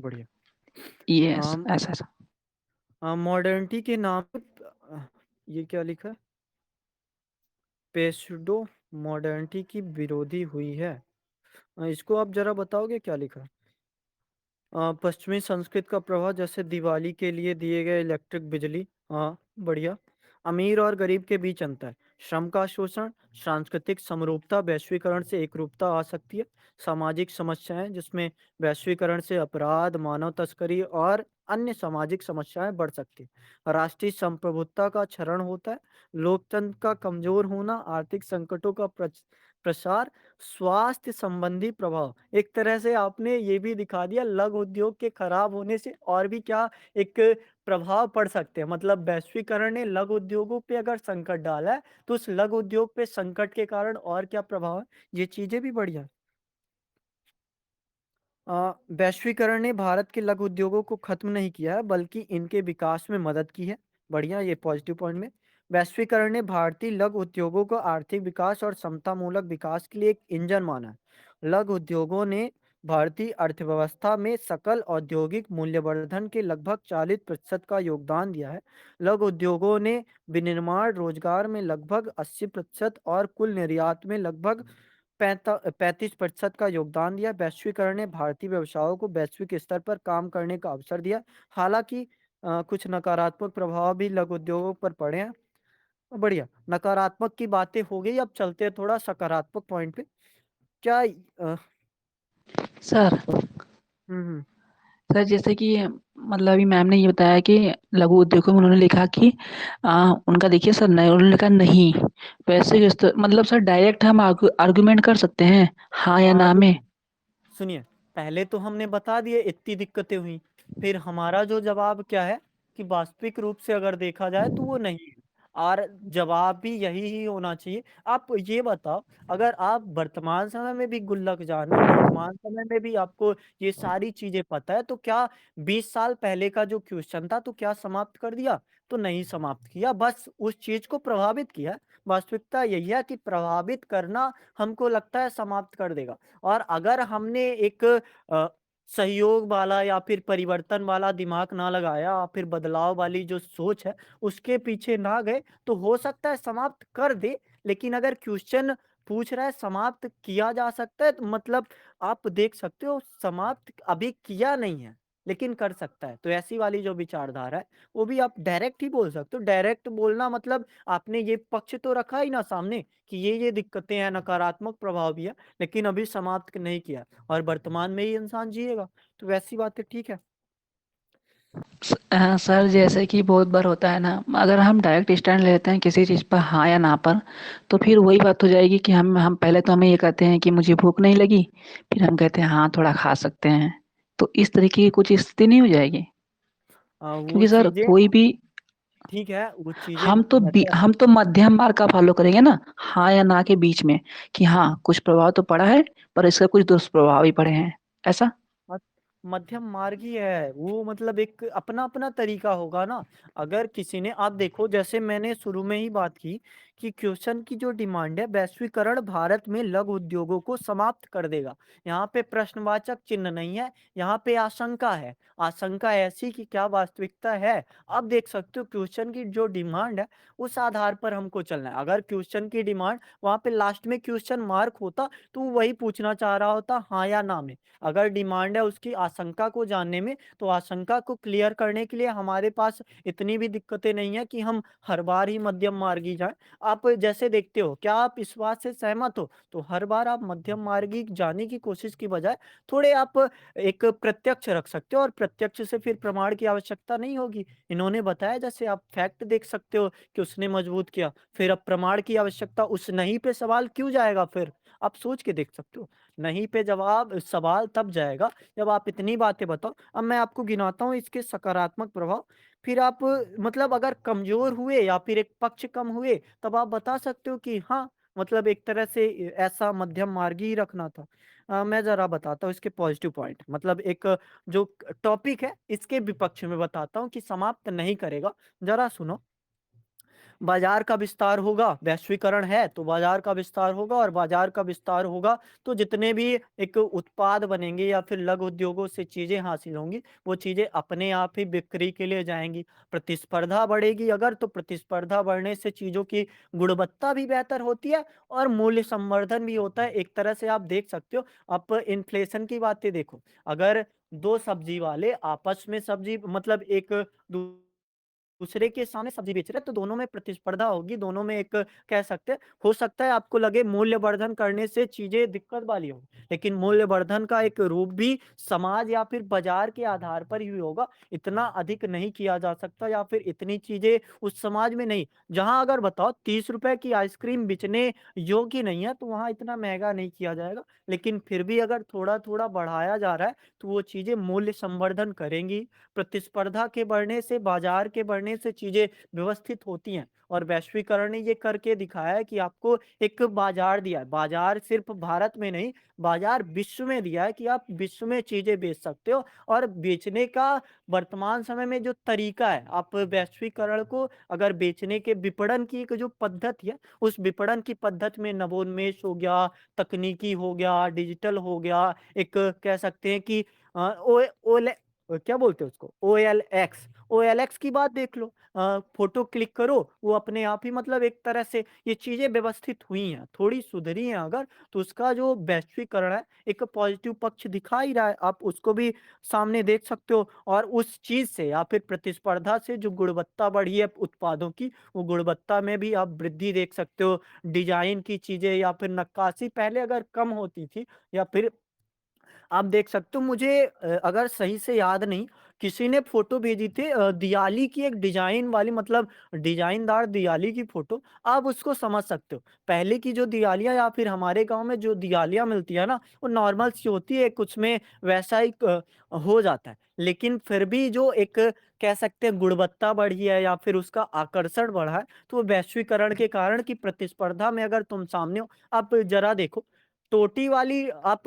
बढ़िया। ये अम, ऐसा ऐसा। मॉडर्निटी के नाम पे ये क्या लिखा है? पेस्डो मॉडर्निटी की विरोधी हुई है। इसको आप जरा बताओगे क्या लिखा है? पश्चिमी संस्कृत का प्रभाव, जैसे दिवाली के लिए दिए गए इलेक्ट्रिक बिजली। हाँ, बढ़िया। अमीर और गरीब के बीच अंतर, श्रम का शोषण, सांस्कृतिक समरूपता, वैश्वीकरण से एकरूपता आ सकती है। सामाजिक समस्याएं, जिसमें वैश्वीकरण से अपराध, मानव तस्करी और अन्य सामाजिक समस्याएं बढ़ सकती हैं। राष्ट्रीय संप्रभुत्ता का क्षरण होता है। लोकतंत्र का कमजोर होना, आर्थिक संकटों का प्रसार, स्वास्थ्य संबंधी प्रभाव। एक तरह से आपने ये भी दिखा दिया लघु उद्योग के खराब होने से और भी क्या एक प्रभाव पड़ सकते हैं। मतलब वैश्वीकरण ने लघु उद्योगों पे अगर संकट डाला है तो उस लघु उद्योग पे संकट के कारण और क्या प्रभाव है, ये चीजें भी बढ़िया। वैश्वीकरण ने भारत के लघु उद्योगों को खत्म नहीं किया है, बल्कि इनके विकास में मदद की है। बढ़िया, ये पॉजिटिव पॉइंट में। वैश्वीकरण ने भारतीय लघु उद्योगों को आर्थिक विकास और समतामूलक विकास के लिए एक इंजन माना है। लघु उद्योगों ने भारतीय अर्थव्यवस्था में सकल औद्योगिक मूल्यवर्धन के लगभग 40% का योगदान दिया है। लघु उद्योगों ने विनिर्माण रोजगार में लगभग 80% और कुल निर्यात में लगभग 35% का योगदान दिया। वैश्वीकरण ने भारतीय व्यवसायों को वैश्विक स्तर पर काम करने का अवसर दिया। हालांकि कुछ नकारात्मक प्रभाव भी लघु उद्योगों पर पड़े हैं। बढ़िया, नकारात्मक की बातें हो गई, अब चलते हैं थोड़ा सकारात्मक पॉइंट पे। क्या सर हम्म। सर जैसे कि मतलब अभी मैम ने ये बताया कि लघु उद्योगों में उन्होंने लिखा कि उनका देखिए सर, नहीं उन्होंने लिखा नहीं। वैसे मतलब सर डायरेक्ट हम आर्गुमेंट कर सकते हैं हाँ या ना में। सुनिए, पहले तो हमने बता दिए इतनी दिक्कतें हुई, फिर हमारा जो जवाब क्या है कि वास्तविक रूप से अगर देखा जाए तो वो नहीं है। और जवाब भी यही ही होना चाहिए। आप ये बताओ, अगर आप वर्तमान समय में भी गुल्लक जान हो, वर्तमान समय में भी आपको ये सारी चीजें पता है, तो क्या 20 साल पहले का जो क्वेश्चन था तो क्या समाप्त कर दिया? तो नहीं समाप्त किया, बस उस चीज को प्रभावित किया। वास्तविकता यही है कि प्रभावित करना हमको लगता है समाप्त कर देगा। और अगर हमने एक सहयोग वाला या फिर परिवर्तन वाला दिमाग ना लगाया और फिर बदलाव वाली जो सोच है उसके पीछे ना गए, तो हो सकता है समाप्त कर दे। लेकिन अगर क्वेश्चन पूछ रहा है समाप्त किया जा सकता है, तो मतलब आप देख सकते हो समाप्त अभी किया नहीं है लेकिन कर सकता है। तो ऐसी वाली जो विचारधारा है वो भी आप डायरेक्ट ही बोल सकते हो। डायरेक्ट बोलना मतलब आपने ये पक्ष तो रखा ही ना सामने कि ये दिक्कतें हैं, नकारात्मक प्रभाव भी है, लेकिन अभी समाप्त नहीं किया और वर्तमान में ही इंसान जिएगा। तो वैसी बातें ठीक है। सर जैसे कि बहुत बार होता है ना, अगर हम डायरेक्ट स्टैंड लेते हैं किसी चीज़ पर हाँ या ना पर, तो फिर वही बात हो जाएगी कि हम पहले तो हमें ये कहते हैं कि मुझे भूख नहीं लगी, फिर हम कहते हैं हाँ थोड़ा खा सकते हैं। तो इस तरीके की कुछ स्थिति नहीं हो जाएगी? वो क्योंकि सर चीजें कोई भी, ठीक है, वो चीजें जैसे हम तो मध्यम मार्ग का फॉलो करेंगे ना, हाँ या ना के बीच में, कि हाँ कुछ प्रभाव तो पड़ा है पर इसका कुछ दुष्प्रभाव भी पड़े हैं, ऐसा। मत- मध्यम मार्ग ही है वो। मतलब एक अपना अपना तरीका होगा ना। अगर किसी ने, आप देखो जैसे मैंने शुरू में ही बात की कि क्वेश्चन की जो डिमांड है, वैश्वीकरण भारत में लघु उद्योगों को समाप्त कर देगा। यहाँ पे प्रश्नवाचक चिन्ह नहीं है, यहाँ पे आशंका है। आशंका ऐसी कि क्या वास्तविकता है। अब देख सकते हो क्वेश्चन की जो डिमांड है उस आधार पर हमको चलना है। अगर क्वेश्चन की डिमांड वहां पे लास्ट में क्वेश्चन मार्क होता तो वो वही पूछना चाह रहा होता हाँ या ना में। अगर डिमांड है उसकी आशंका को जानने में, तो आशंका को क्लियर करने के लिए हमारे पास इतनी भी दिक्कतें नहीं है कि हम हर बार ही मध्यम मार्गी जाएं। आप जैसे देखते हो, क्या आप इस बात से सहमत हो? तो हर बार आप मध्यम मार्गी जाने की कोशिश की बजाय थोड़े आप एक प्रत्यक्ष रख सकते हो और प्रत्यक्ष से फिर प्रमाण की आवश्यकता नहीं होगी। इन्होंने बताया जैसे आप फैक्ट देख सकते हो कि उसने मजबूत किया, फिर अब प्रमाण की आवश्यकता उस नहीं पे सवाल क्यों जाएगा फिर? आप सोच के देख सकते हो। नहीं पे जवाब सवाल तब जाएगा जब आप इतनी बातें बताओ। अब मैं आपको गिनाता हूँ इसके सकारात्मक प्रभाव, फिर आप मतलब अगर कमज़ोर हुए या फिर एक पक्ष कम हुए, तब आप बता सकते हो कि हाँ, मतलब एक तरह से ऐसा मध्यम मार्ग ही रखना था। मैं ज़रा बताता हूँ इसके पॉज़िटिव पॉइंट, मतलब एक जो टॉपिक है, इसके विपक्ष में बताता हूँ कि समाप्त नहीं करेगा। ज़रा सुनो। बाजार का विस्तार होगा, वैश्वीकरण है तो बाजार का विस्तार होगा, और बाजार का विस्तार होगा तो जितने भी एक उत्पाद बनेंगे या फिर लघु उद्योगों से चीज़ें हासिल होंगी, वो चीज़ें अपने आप ही बिक्री के लिए जाएँगी। प्रतिस्पर्धा बढ़ेगी अगर, तो प्रतिस्पर्धा बढ़ने से चीज़ों की गुणवत्ता भी बेहतर होती है और मूल्य संवर्धन भी होता है। एक तरह से आप देख सकते हो, आप इन्फ्लेशन की बातें देखो, अगर 2 सब्जी वाले आपस में सब्जी मतलब एक दू दूसरे के सामने सब्ज़ी बेच रहे हैं, तो दोनों में प्रतिस्पर्धा होगी, दोनों में एक कह सकते हैं, हो सकता है आपको लगे मूल्यवर्धन करने से चीज़ें दिक्कत वाली हों, लेकिन मूल्यवर्धन का एक रूप भी समाज या फिर बाज़ार के आधार पर ही होगा, इतना अधिक नहीं किया जा सकता या फिर इतनी चीज़ें उस समाज में नहीं। जहाँ अगर बताओ ₹30 की आइसक्रीम बिकने योग्य नहीं है, तो वहाँ इतना महँगा नहीं किया जाएगा, लेकिन फिर भी अगर थोड़ा-थोड़ा बढ़ाया जा रहा है, तो वो चीज़ें मूल्य संवर्धन करेंगी। प्रतिस्पर्धा के बढ़ने से, बाजार के बढ़ने से चीज़ें व्यवस्थित होती हैं, और वैश्वीकरण ने ये करके दिखाया है कि आपको एक बाजार दिया है। बाजार सिर्फ़ भारत में नहीं, बाजार विश्व में दिया है कि आप विश्व में चीज़ें बेच सकते हो, और बेचने का वर्तमान समय में जो तरीका है, आप वैश्वीकरण को अगर बेचने के विपणन की एक जो पद्धति है, उस विपणन की पद्धति में नवोन्मेष हो गया, तकनीकी हो गया, डिजिटल हो गया, एक कह सकते हैं कि ओ ओले क्या बोलते हैं उसको? ओएलएक्स, ओएलएक्स की बात देख लो। फ़ोटो क्लिक करो, वो अपने आप ही मतलब एक तरह से ये चीज़ें व्यवस्थित हुई हैं, थोड़ी सुधरी हैं अगर, तो उसका जो वैश्वीकरण है, एक पॉज़िटिव पक्ष दिखा ही रहा है। आप उसको भी सामने देख सकते हो, और उस चीज़ से या फिर प्रतिस्पर्धा से जो गुणवत्ता बढ़ी है उत्पादों की, वो गुणवत्ता में भी आप वृद्धि देख सकते हो। डिज़ाइन की चीज़ें या फिर नक्काशी पहले अगर कम होती थी, या फिर आप देख सकते हो, मुझे अगर सही से याद नहीं, किसी ने फ़ोटो भेजी थी दियाली की एक डिज़ाइन वाली, मतलब डिज़ाइनदार दियाली की फ़ोटो, आप उसको समझ सकते हो। पहले की जो दियालियाँ या फिर हमारे गाँव में जो दियालियाँ मिलती है ना, वो नॉर्मल सी होती है, कुछ में वैसा ही हो जाता है। लेकिन फिर भी जो एक कह सकते हैं गुणवत्ता बढ़ी है या फिर उसका आकर्षण बढ़ा है, तो वो वैश्वीकरण के कारण की प्रतिस्पर्धा में अगर तुम सामने हो, आप ज़रा देखो, टोटी वाली आप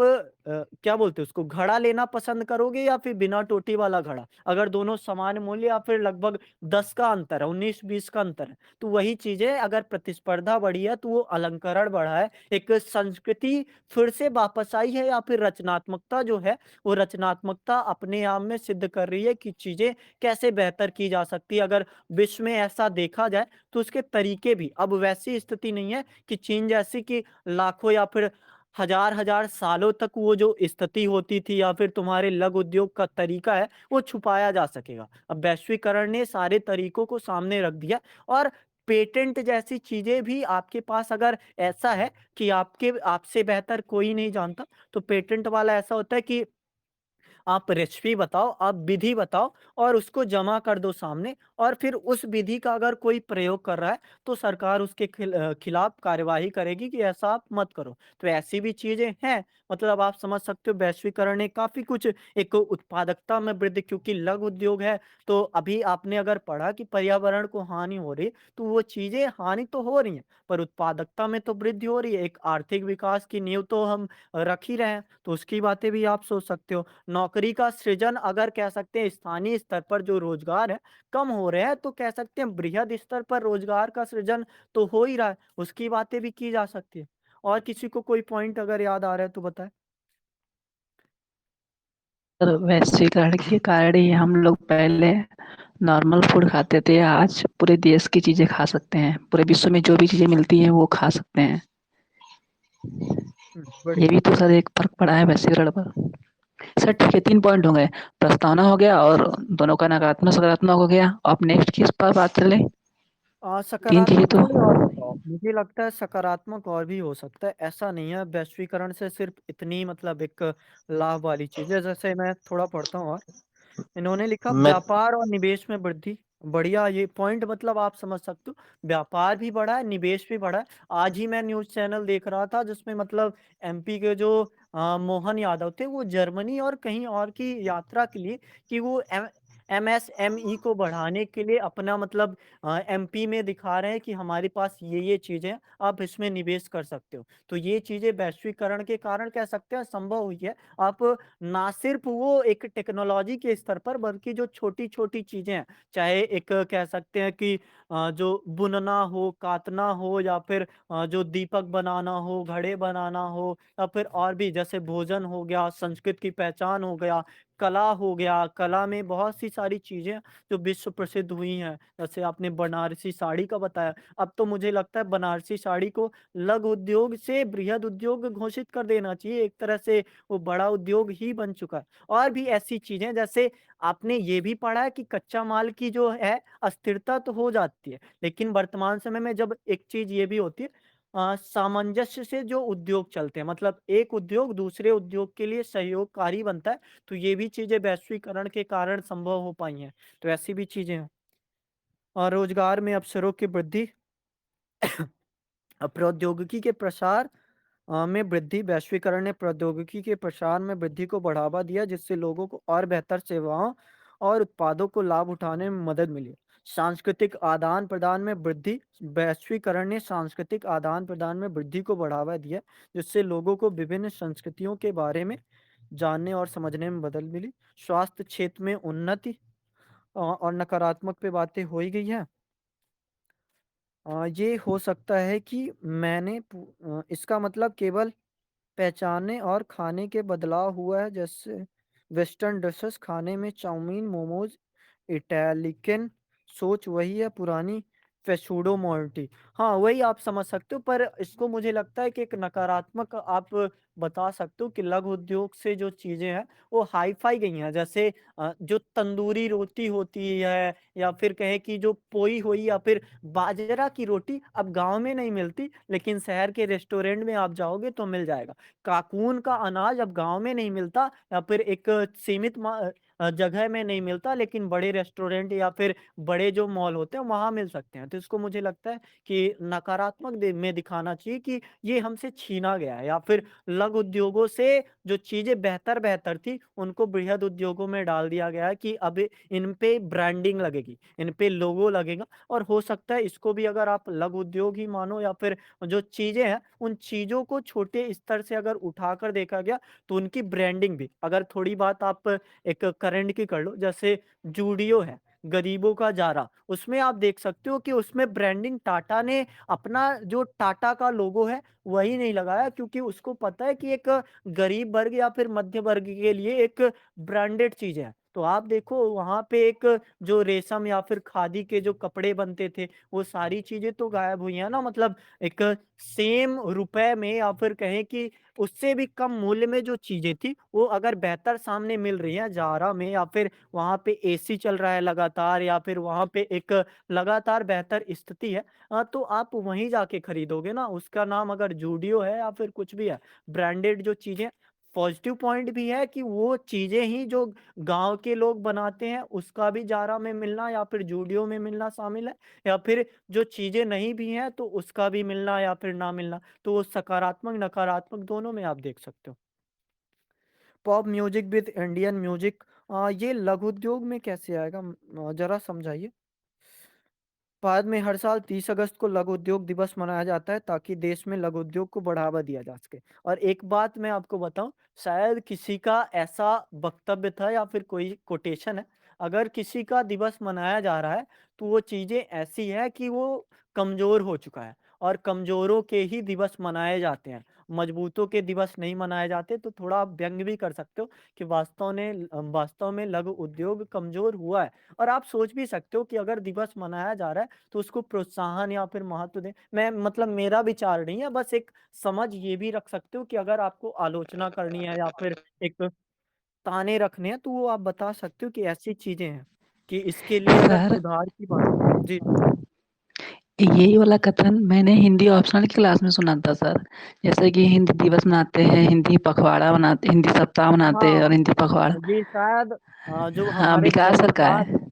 क्या बोलते हैं उसको, घड़ा लेना पसंद करोगे या फिर बिना टोटी वाला घड़ा? अगर दोनों समान मूल्य या फिर लगभग 10 का अंतर है, 19-20 का अंतर है, तो वही चीज़ें अगर प्रतिस्पर्धा बढ़ी है, तो वो अलंकरण बढ़ा है, एक संस्कृति फिर से वापस आई है, या फिर रचनात्मकता जो है, वो रचनात्मकता अपने आप में सिद्ध कर रही है कि चीज़ें कैसे बेहतर की जा सकती है। अगर विश्व में ऐसा देखा जाए, तो उसके तरीके भी अब वैसी स्थिति नहीं है कि चीन जैसी कि लाखों या फिर हज़ार-हज़ार सालों तक वो जो स्थिति होती थी या फिर तुम्हारे लघु उद्योग का तरीका है, वो छुपाया जा सकेगा। अब वैश्वीकरण ने सारे तरीकों को सामने रख दिया, और पेटेंट जैसी चीज़ें भी आपके पास अगर ऐसा है कि आपसे बेहतर कोई नहीं जानता, तो पेटेंट वाला ऐसा होता है कि आप रेसिपी बताओ, आप विधि बताओ और उसको जमा कर दो सामने, और फिर उस विधि का अगर कोई प्रयोग कर रहा है, तो सरकार उसके खिलाफ कार्यवाही करेगी कि ऐसा आप मत करो। तो ऐसी भी चीज़ें हैं, मतलब आप समझ सकते हो वैश्वीकरण ने काफ़ी कुछ एक उत्पादकता में वृद्धि, क्योंकि लघु उद्योग है, तो अभी आपने अगर पढ़ा कि पर्यावरण को हानि हो रही है, तो वो चीज़ें हानि तो हो रही हैं, पर उत्पादकता में तो वृद्धि हो रही है। एक आर्थिक विकास की नींव तो हम रख ही रहे हैं, तो उसकी बातें भी आप सोच सकते हो। नौकरी का सृजन अगर कह सकते हैं स्थानीय स्तर पर जो रोजगार है कम हो रहे हैं, तो कह सकते हैं बृहद स्तर पर रोजगार का सृजन तो हो ही रहा है, उसकी बातें भी की जा सकती है। और किसी को कोई पॉइंट अगर याद आ रहा है तो बताएं। सर वैश्वीकरण के कारण ही हम लोग पहले नॉर्मल फूड खाते थे, आज पूरे देश की चीजें खा सकते हैं, पूरे विश्व में जो भी चीजें मिलती हैं वो खा सकते हैं। ये बढ़िया। भी तो सर एक फर्क पड़ा है वैश्वीकरण पर। सर ठीक है, 3 पॉइंट हो गए, प्रस्तावना हो गया और दोनों का नकारात्मक सकारात्मक हो गया। अब नेक्स्ट किस पर बात चले? तीन चीजें सकारात्मक तो थोड़ी और बताओ। मुझे लगता है सकारात्मक और भी हो सकता है। ऐसा नहीं है वैश्वीकरण से सिर्फ इतनी मतलब एक लाभ वाली चीज़ है। जैसे मैं थोड़ा पढ़ता हूँ और इन्होंने लिखा मैं व्यापार और निवेश में वृद्धि। बढ़िया, ये पॉइंट मतलब आप समझ सकते हो। व्यापार भी बढ़ा है, निवेश भी बढ़ा है। आज ही मैं न्यूज़ चैनल देख रहा था जिसमें मतलब एमपी के जो मोहन यादव थे वो जर्मनी और कहीं और की यात्रा के लिए कि वो एमएसएमई को बढ़ाने के लिए अपना मतलब एमपी में दिखा रहे हैं कि हमारे पास ये चीज़ें हैं, आप इसमें निवेश कर सकते हो। तो ये चीज़ें वैश्वीकरण के कारण कह सकते हैं संभव हुई है। आप ना सिर्फ वो एक टेक्नोलॉजी के स्तर पर बल्कि जो छोटी-छोटी चीज़ें हैं, चाहे एक कह सकते हैं कि जो बुनना हो, कातना हो या फिर जो दीपक बनाना हो, घड़े बनाना हो या फिर और भी जैसे भोजन हो गया, संस्कृत की पहचान हो गया, कला हो गया, कला में बहुत सी सारी चीज़ें जो विश्व प्रसिद्ध हुई हैं। जैसे आपने बनारसी साड़ी का बताया, अब तो मुझे लगता है बनारसी साड़ी को लघु उद्योग से बृहद उद्योग घोषित कर देना चाहिए। एक तरह से वो बड़ा उद्योग ही बन चुका है। और भी ऐसी चीज़ें जैसे आपने ये भी पढ़ा है कि कच्चा माल की जो है अस्थिरता तो हो जाती है, लेकिन वर्तमान समय में जब एक चीज़ ये भी होती है सामंजस्य से जो उद्योग चलते हैं मतलब एक उद्योग दूसरे उद्योग के लिए सहयोगकारी बनता है, तो ये भी चीज़ें वैश्वीकरण के कारण संभव हो पाई हैं। तो ऐसी भी चीज़ें हैं। और रोज़गार में अवसरों की वृद्धि प्रौद्योगिकी के प्रसार में वृद्धि वैश्वीकरण ने प्रौद्योगिकी के प्रसार में वृद्धि को बढ़ावा दिया जिससे लोगों को और बेहतर सेवाओं और उत्पादों को लाभ उठाने में मदद मिली। सांस्कृतिक आदान प्रदान में वृद्धि वैश्वीकरण ने सांस्कृतिक आदान प्रदान में वृद्धि को बढ़ावा दिया जिससे लोगों को विभिन्न संस्कृतियों के बारे में जानने और समझने में मदद मिली। स्वास्थ्य क्षेत्र में उन्नति और नकारात्मक पे बातें हो ही गई है। ये हो सकता है कि इसका मतलब केवल पहचानने और खाने के बदलाव हुआ है जैसे वेस्टर्न डिशेस खाने में चाउमीन, मोमोज, इटालियन सोच वही है पुरानी फेशूडो मोर्टी। हाँ, वही आप समझ सकते हो पर इसको मुझे लगता है कि एक नकारात्मक आप बता सकते हो कि लघु उद्योग से जो चीज़ें हैं वो हाई-फाई गई हैं। जैसे जो तंदूरी रोटी होती है या फिर कहें कि जो पोई हुई या फिर बाजरा की रोटी अब गाँव में नहीं मिलती, लेकिन शहर के रेस्टोरेंट में आप जाओगे तो मिल जाएगा। काकून का अनाज अब गाँव में नहीं मिलता या फिर एक सीमित जगह में नहीं मिलता, लेकिन बड़े रेस्टोरेंट या फिर बड़े जो मॉल होते हैं, वहाँ मिल सकते हैं। तो इसको मुझे लगता है कि नकारात्मक में दिखाना चाहिए कि ये हमसे छीना गया है या फिर लघु उद्योगों से जो चीज़ें बेहतर-बेहतर थी, उनको बृहद उद्योगों में डाल दिया गया है कि अब इन पे ब्रांडिंग लगेगी, इन पे लोगो लगेगा और हो सकता है इसको भी अगर आप लघु उद्योग ही मानो या फिर जो चीज़ें हैं, उन चीज़ों को छोटे स्तर से अगर उठाकर देखा गया, तो उनकी ब्रांडिंग भी अगर थोड़ी बात आप एक करंट की कर लो, जैसे ज़ूडियो है, गरीबों का ज़ारा, उसमें आप देख सकते हो कि उसमें ब्रांडिंग टाटा ने अपना जो टाटा का लोगो है, वही नहीं लगाया क्योंकि उसको पता है कि एक गरीब वर्ग या फिर मध्य वर्ग के लिए एक ब्रांडेड चीज़ है। तो आप देखो वहाँ पे एक जो रेशम या फिर खादी के जो कपड़े बनते थे, वो सारी चीज़ें तो गायब हुई हैं ना मतलब एक सेम रुपए में या फिर कहें कि उससे भी कम मूल्य में जो चीज़ें थी, वो अगर बेहतर सामने मिल रही हैं ज़ारा में या फिर वहाँ पे एसी चल रहा है लगातार या फिर वहाँ पे एक लगातार बेहतर स्थिति है तो आप वहीं जाके खरीदोगे ना, उसका नाम अगर ज़ूडियो है या फिर कुछ भी है, ब्रांडेड जो चीज़ें पॉज़िटिव पॉइंट भी है कि वो चीज़ें ही जो गाँव के लोग बनाते हैं, उसका भी ज़ारा में मिलना या फिर ज़ूडियो में मिलना शामिल है या फिर जो चीज़ें नहीं भी हैं, तो उसका भी मिलना या फिर ना मिलना। तो वो सकारात्मक, नकारात्मक दोनों में आप देख सकते हो। Pop music with Indian music ये लघु उद्योग में कैसे आएगा? ज़रा समझाइए। भारत में हर साल 30 अगस्त को लघु उद्योग दिवस मनाया जाता है ताकि देश में लघु उद्योग को बढ़ावा दिया जा सके। और एक बात मैं आपको बताऊं, शायद किसी का ऐसा वक्तव्य था या फिर कोई कोटेशन है, अगर किसी का दिवस मनाया जा रहा है तो वो चीजें ऐसी है कि वो कमजोर हो चुका है और कमजोरों के ही दिवस मनाए जाते हैं, मजबूतों के दिवस नहीं मनाए जाते। तो थोड़ा आप व्यंग भी कर सकते हो कि वास्तव में लघु उद्योग कमजोर हुआ है। और आप सोच भी सकते हो कि अगर दिवस मनाया जा रहा है तो उसको प्रोत्साहन या फिर महत्व दें। मैं मतलब मेरा विचार नहीं है, बस एक समझ ये भी रख सकते हो कि अगर आपको आलोचना करनी है या फिर एक ताने रखने हैं तो वो आप बता सकते हो कि ऐसी चीजें हैं कि इसके लिए अगर सर सुधार की बात जी यही वाला कथन मैंने हिंदी ऑप्शनल की क्लास में सुना था सर। जैसे कि हिंदी दिवस मनाते हैं, हिंदी पखवाड़ा मनाते, हिंदी सप्ताह मनाते हैं और हाँ, हिंदी पखवाड़ा। ये शायद जो हाँ, हमारे विकास सर का ग्रंथकार, है।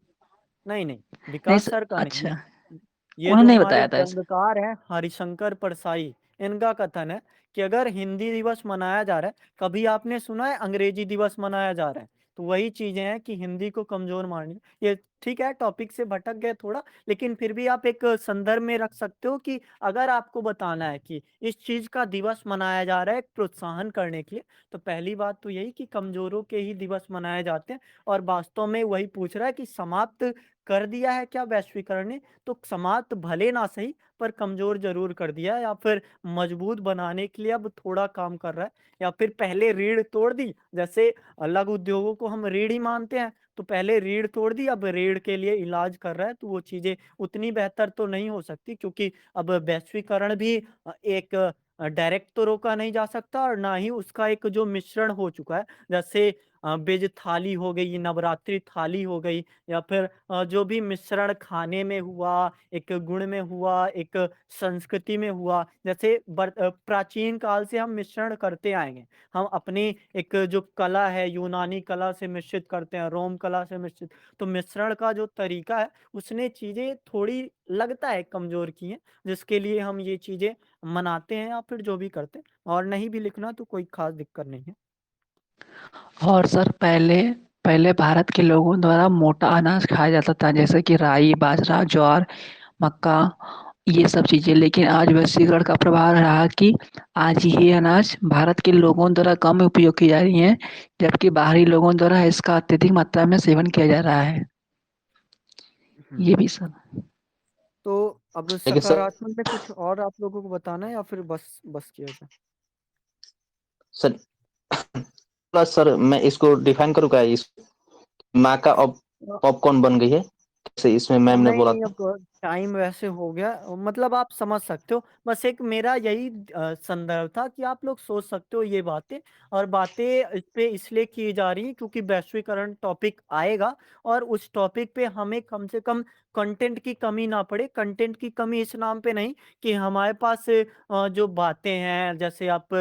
नहीं, नहीं, नहीं विकास स सर का नहीं है। अच्छा, ये जो उन्होंने ही हमारे बताया था ऐसे। ग्रंथकार हैं हरिशंकर परसाई, इनका कथन है कि अगर हिंदी दिवस मनाया जा रहा है, कभी आपने सुना है अंग्रेजी दिवस मनाया जा रहा है? तो वही चीजें हैं कि हिंदी को कमजोर मारनी। ये ठीक है, टॉपिक से भटक गए थोड़ा, लेकिन फिर भी आप एक संदर्भ में रख सकते हो कि अगर आपको बताना है कि इस चीज का दिवस मनाया जा रहा है एक प्रोत्साहन करने के लिए, तो पहली बात तो यही कि कमजोरों के ही दिवस मनाए जाते हैं। और वास्तव में वही पूछ रहा है कि समाप्त कर दिया है क्या वैश्वीकरण ने? तो समाप्त भले ना सही, पर कमजोर जरूर कर दिया है, या फिर मजबूत बनाने के लिए अब थोड़ा काम कर रहा है। या फिर पहले रीढ़ तोड़ दी, जैसे लघु उद्योगों को हम रीढ़ ही मानते हैं, तो पहले रीढ़ तोड़ दी, अब रीढ़ के लिए इलाज कर रहा है। तो वो चीजें उतनी बेहतर तो नहीं हो सकती, क्योंकि अब वैश्वीकरण भी एक डायरेक्ट तो रोका नहीं जा सकता, और ना ही उसका एक जो मिश्रण हो चुका है, जैसे वेज थाली हो गई, नवरात्रि थाली हो गई, या फिर जो भी मिश्रण खाने में हुआ, एक गुण में हुआ, एक संस्कृति में हुआ, जैसे प्राचीन काल से हम मिश्रण करते आएंगे। हम अपनी एक जो कला है, यूनानी कला से मिश्रित करते हैं, रोम कला से मिश्रित। तो मिश्रण का जो तरीका है, उसने चीजें थोड़ी लगता है कमजोर की हैं, जिसके लिए हम ये चीजें मनाते हैं या फिर जो भी करते हैं। और नहीं भी लिखना तो कोई खास दिक्कत नहीं है। और सर पहले पहले भारत के लोगों द्वारा मोटा अनाज खाया जाता था, जैसे कि राई, बाजरा, ज्वार, मक्का, ये सब चीज़ें। लेकिन आज वैश्वीकरण का प्रभाव रहा कि आज ये अनाज भारत के लोगों द्वारा कम उपयोग की जा रही है, जबकि बाहरी लोगों द्वारा इसका अत्यधिक मात्रा में सेवन किया जा रहा है। हम्म। ये भी सर। तो अब लेकिन सर सकारात्मक में कुछ और आप लोगों को बताना है, या फिर बस बस किया जाए? सर प्लस सर मैं इसको डिफाइन करूँ क्या, इस माँ का अब पॉपकॉर्न बन गई है, जैसे इसमें मैम ने नहीं, बोला नहीं, था। अब टाइम वैसे हो गया, मतलब आप समझ सकते हो। बस एक मेरा यही संदर्भ था कि आप लोग सोच सकते हो ये बातें, और बातें इस पे इसलिए की जा रही हैं क्योंकि वैश्वीकरण टॉपिक आएगा, और उस टॉपिक पे हमें कम से कम कंटेंट की कमी ना पड़े। कंटेंट की कमी इस नाम पे नहीं कि हमारे पास जो बातें हैं, जैसे आप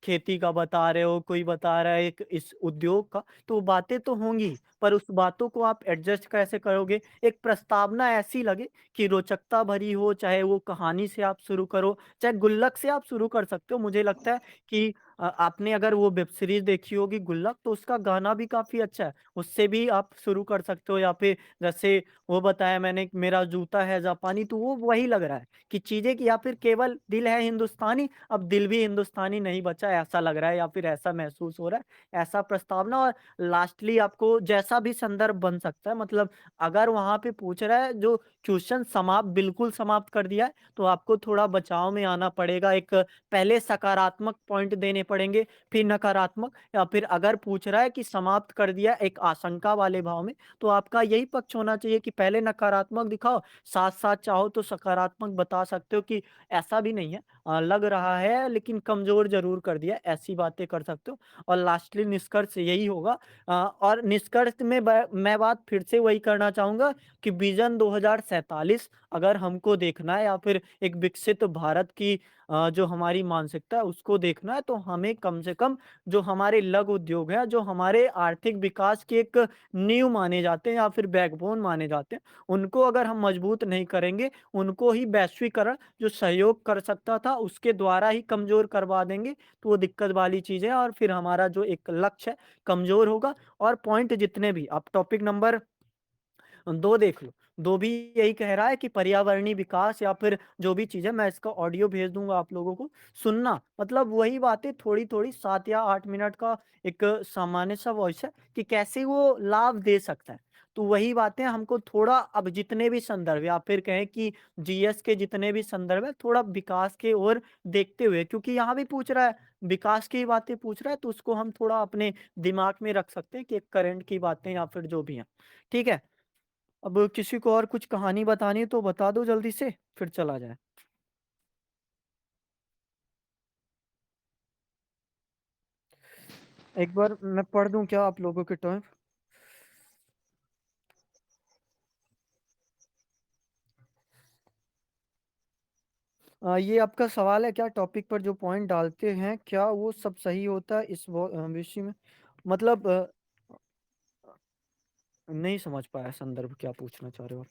खेती का बता रहे हो, कोई बता रहा है एक इस उद्योग का, तो बातें तो होंगी, पर उस बातों को आप एडजस्ट कैसे करोगे? एक प्रस्तावना ऐसी लगे कि रोचकता भरी हो, चाहे वो कहानी से आप शुरू करो, चाहे गुल्लक से आप शुरू कर सकते हो। मुझे लगता है कि आपने अगर वो वेब सीरीज देखी होगी गुल्लक, तो उसका गाना भी काफी अच्छा है, उससे भी आप शुरू कर सकते हो। या फिर जैसे वो बताया मैंने, मेरा जूता है जापानी, तो वो वही लग रहा है कि चीजें कि या फिर केवल दिल है हिंदुस्तानी, अब दिल भी हिंदुस्तानी नहीं बचा, ऐसा लग रहा है या फिर ऐसा महसूस हो रहा है, ऐसा प्रस्तावना। और लास्टली आपको जैसा भी संदर्भ बन सकता है, मतलब अगर वहां पे पूछ रहा है जो क्वेश्चन समाप्त, बिल्कुल समाप्त कर दिया है, तो आपको थोड़ा बचाव में आना पड़ेगा। एक पहले सकारात्मक पॉइंट देने पड़ेंगे, फिर नकारात्मक। या फिर अगर पूछ रहा है कि समाप्त कर दिया एक आशंका वाले भाव में, तो आपका यही पक्ष होना चाहिए कि पहले नकारात्मक दिखाओ, साथ साथ चाहो तो सकारात्मक बता सकते हो कि ऐसा भी नहीं है, लग रहा है लेकिन कमजोर जरूर कर दिया, ऐसी बातें कर सकते हो। और लास्टली निष्कर्ष यही होगा। और निष्कर्ष में मैं बात फिर से वही करना चाहूंगा कि विजन 2047 अगर हमको देखना है, या फिर एक विकसित भारत की जो हमारी मानसिकता है उसको देखना है, तो हमें कम से कम जो हमारे लघु उद्योग है, जो हमारे आर्थिक विकास की एक नींव माने जाते हैं या फिर बैकबोन माने जाते हैं, उनको अगर हम मजबूत नहीं करेंगे, उनको ही वैश्वीकरण जो सहयोग कर सकता था उसके द्वारा ही कमजोर करवा देंगे, तो वो दिक्कत वाली चीज है। और फिर हमारा जो एक लक्ष्य है कमजोर होगा। और पॉइंट जितने भी आप टॉपिक नंबर 2 देख लो, 2 भी यही कह रहा है कि पर्यावरणीय विकास, या फिर जो भी चीज़ है, मैं इसका ऑडियो भेज दूँगा आप लोगों को, सुनना। मतलब वही बातें थोड़ी-थोड़ी 7 या 8 मिनट का एक सामान्य सा वॉइस है कि कैसे वो लाभ दे सकता है। तो वही बातें हमको थोड़ा, अब जितने भी संदर्भ, या फिर कहें कि जीएस के जितने भी संदर्भ है, थोड़ा विकास की ओर देखते हुए, क्योंकि यहाँ भी पूछ रहा है, विकास की बातें पूछ रहा है, तो उसको हम थोड़ा अपने दिमाग में रख सकते हैं कि करंट की बातें या फिर जो भी हैं। ठीक है? अब किसी को और कुछ कहानी बतानी है तो बता दो जल्दी से, फिर चला जाए। एक बार मैं पढ़ दूं क्या आप लोगों के टर्म? ये आपका सवाल है क्या टॉपिक पर जो पॉइंट डालते हैं क्या वो सब सही होता है इस विषय में? मतलब नहीं समझ पाया संदर्भ क्या पूछना चाह रहे हो आप?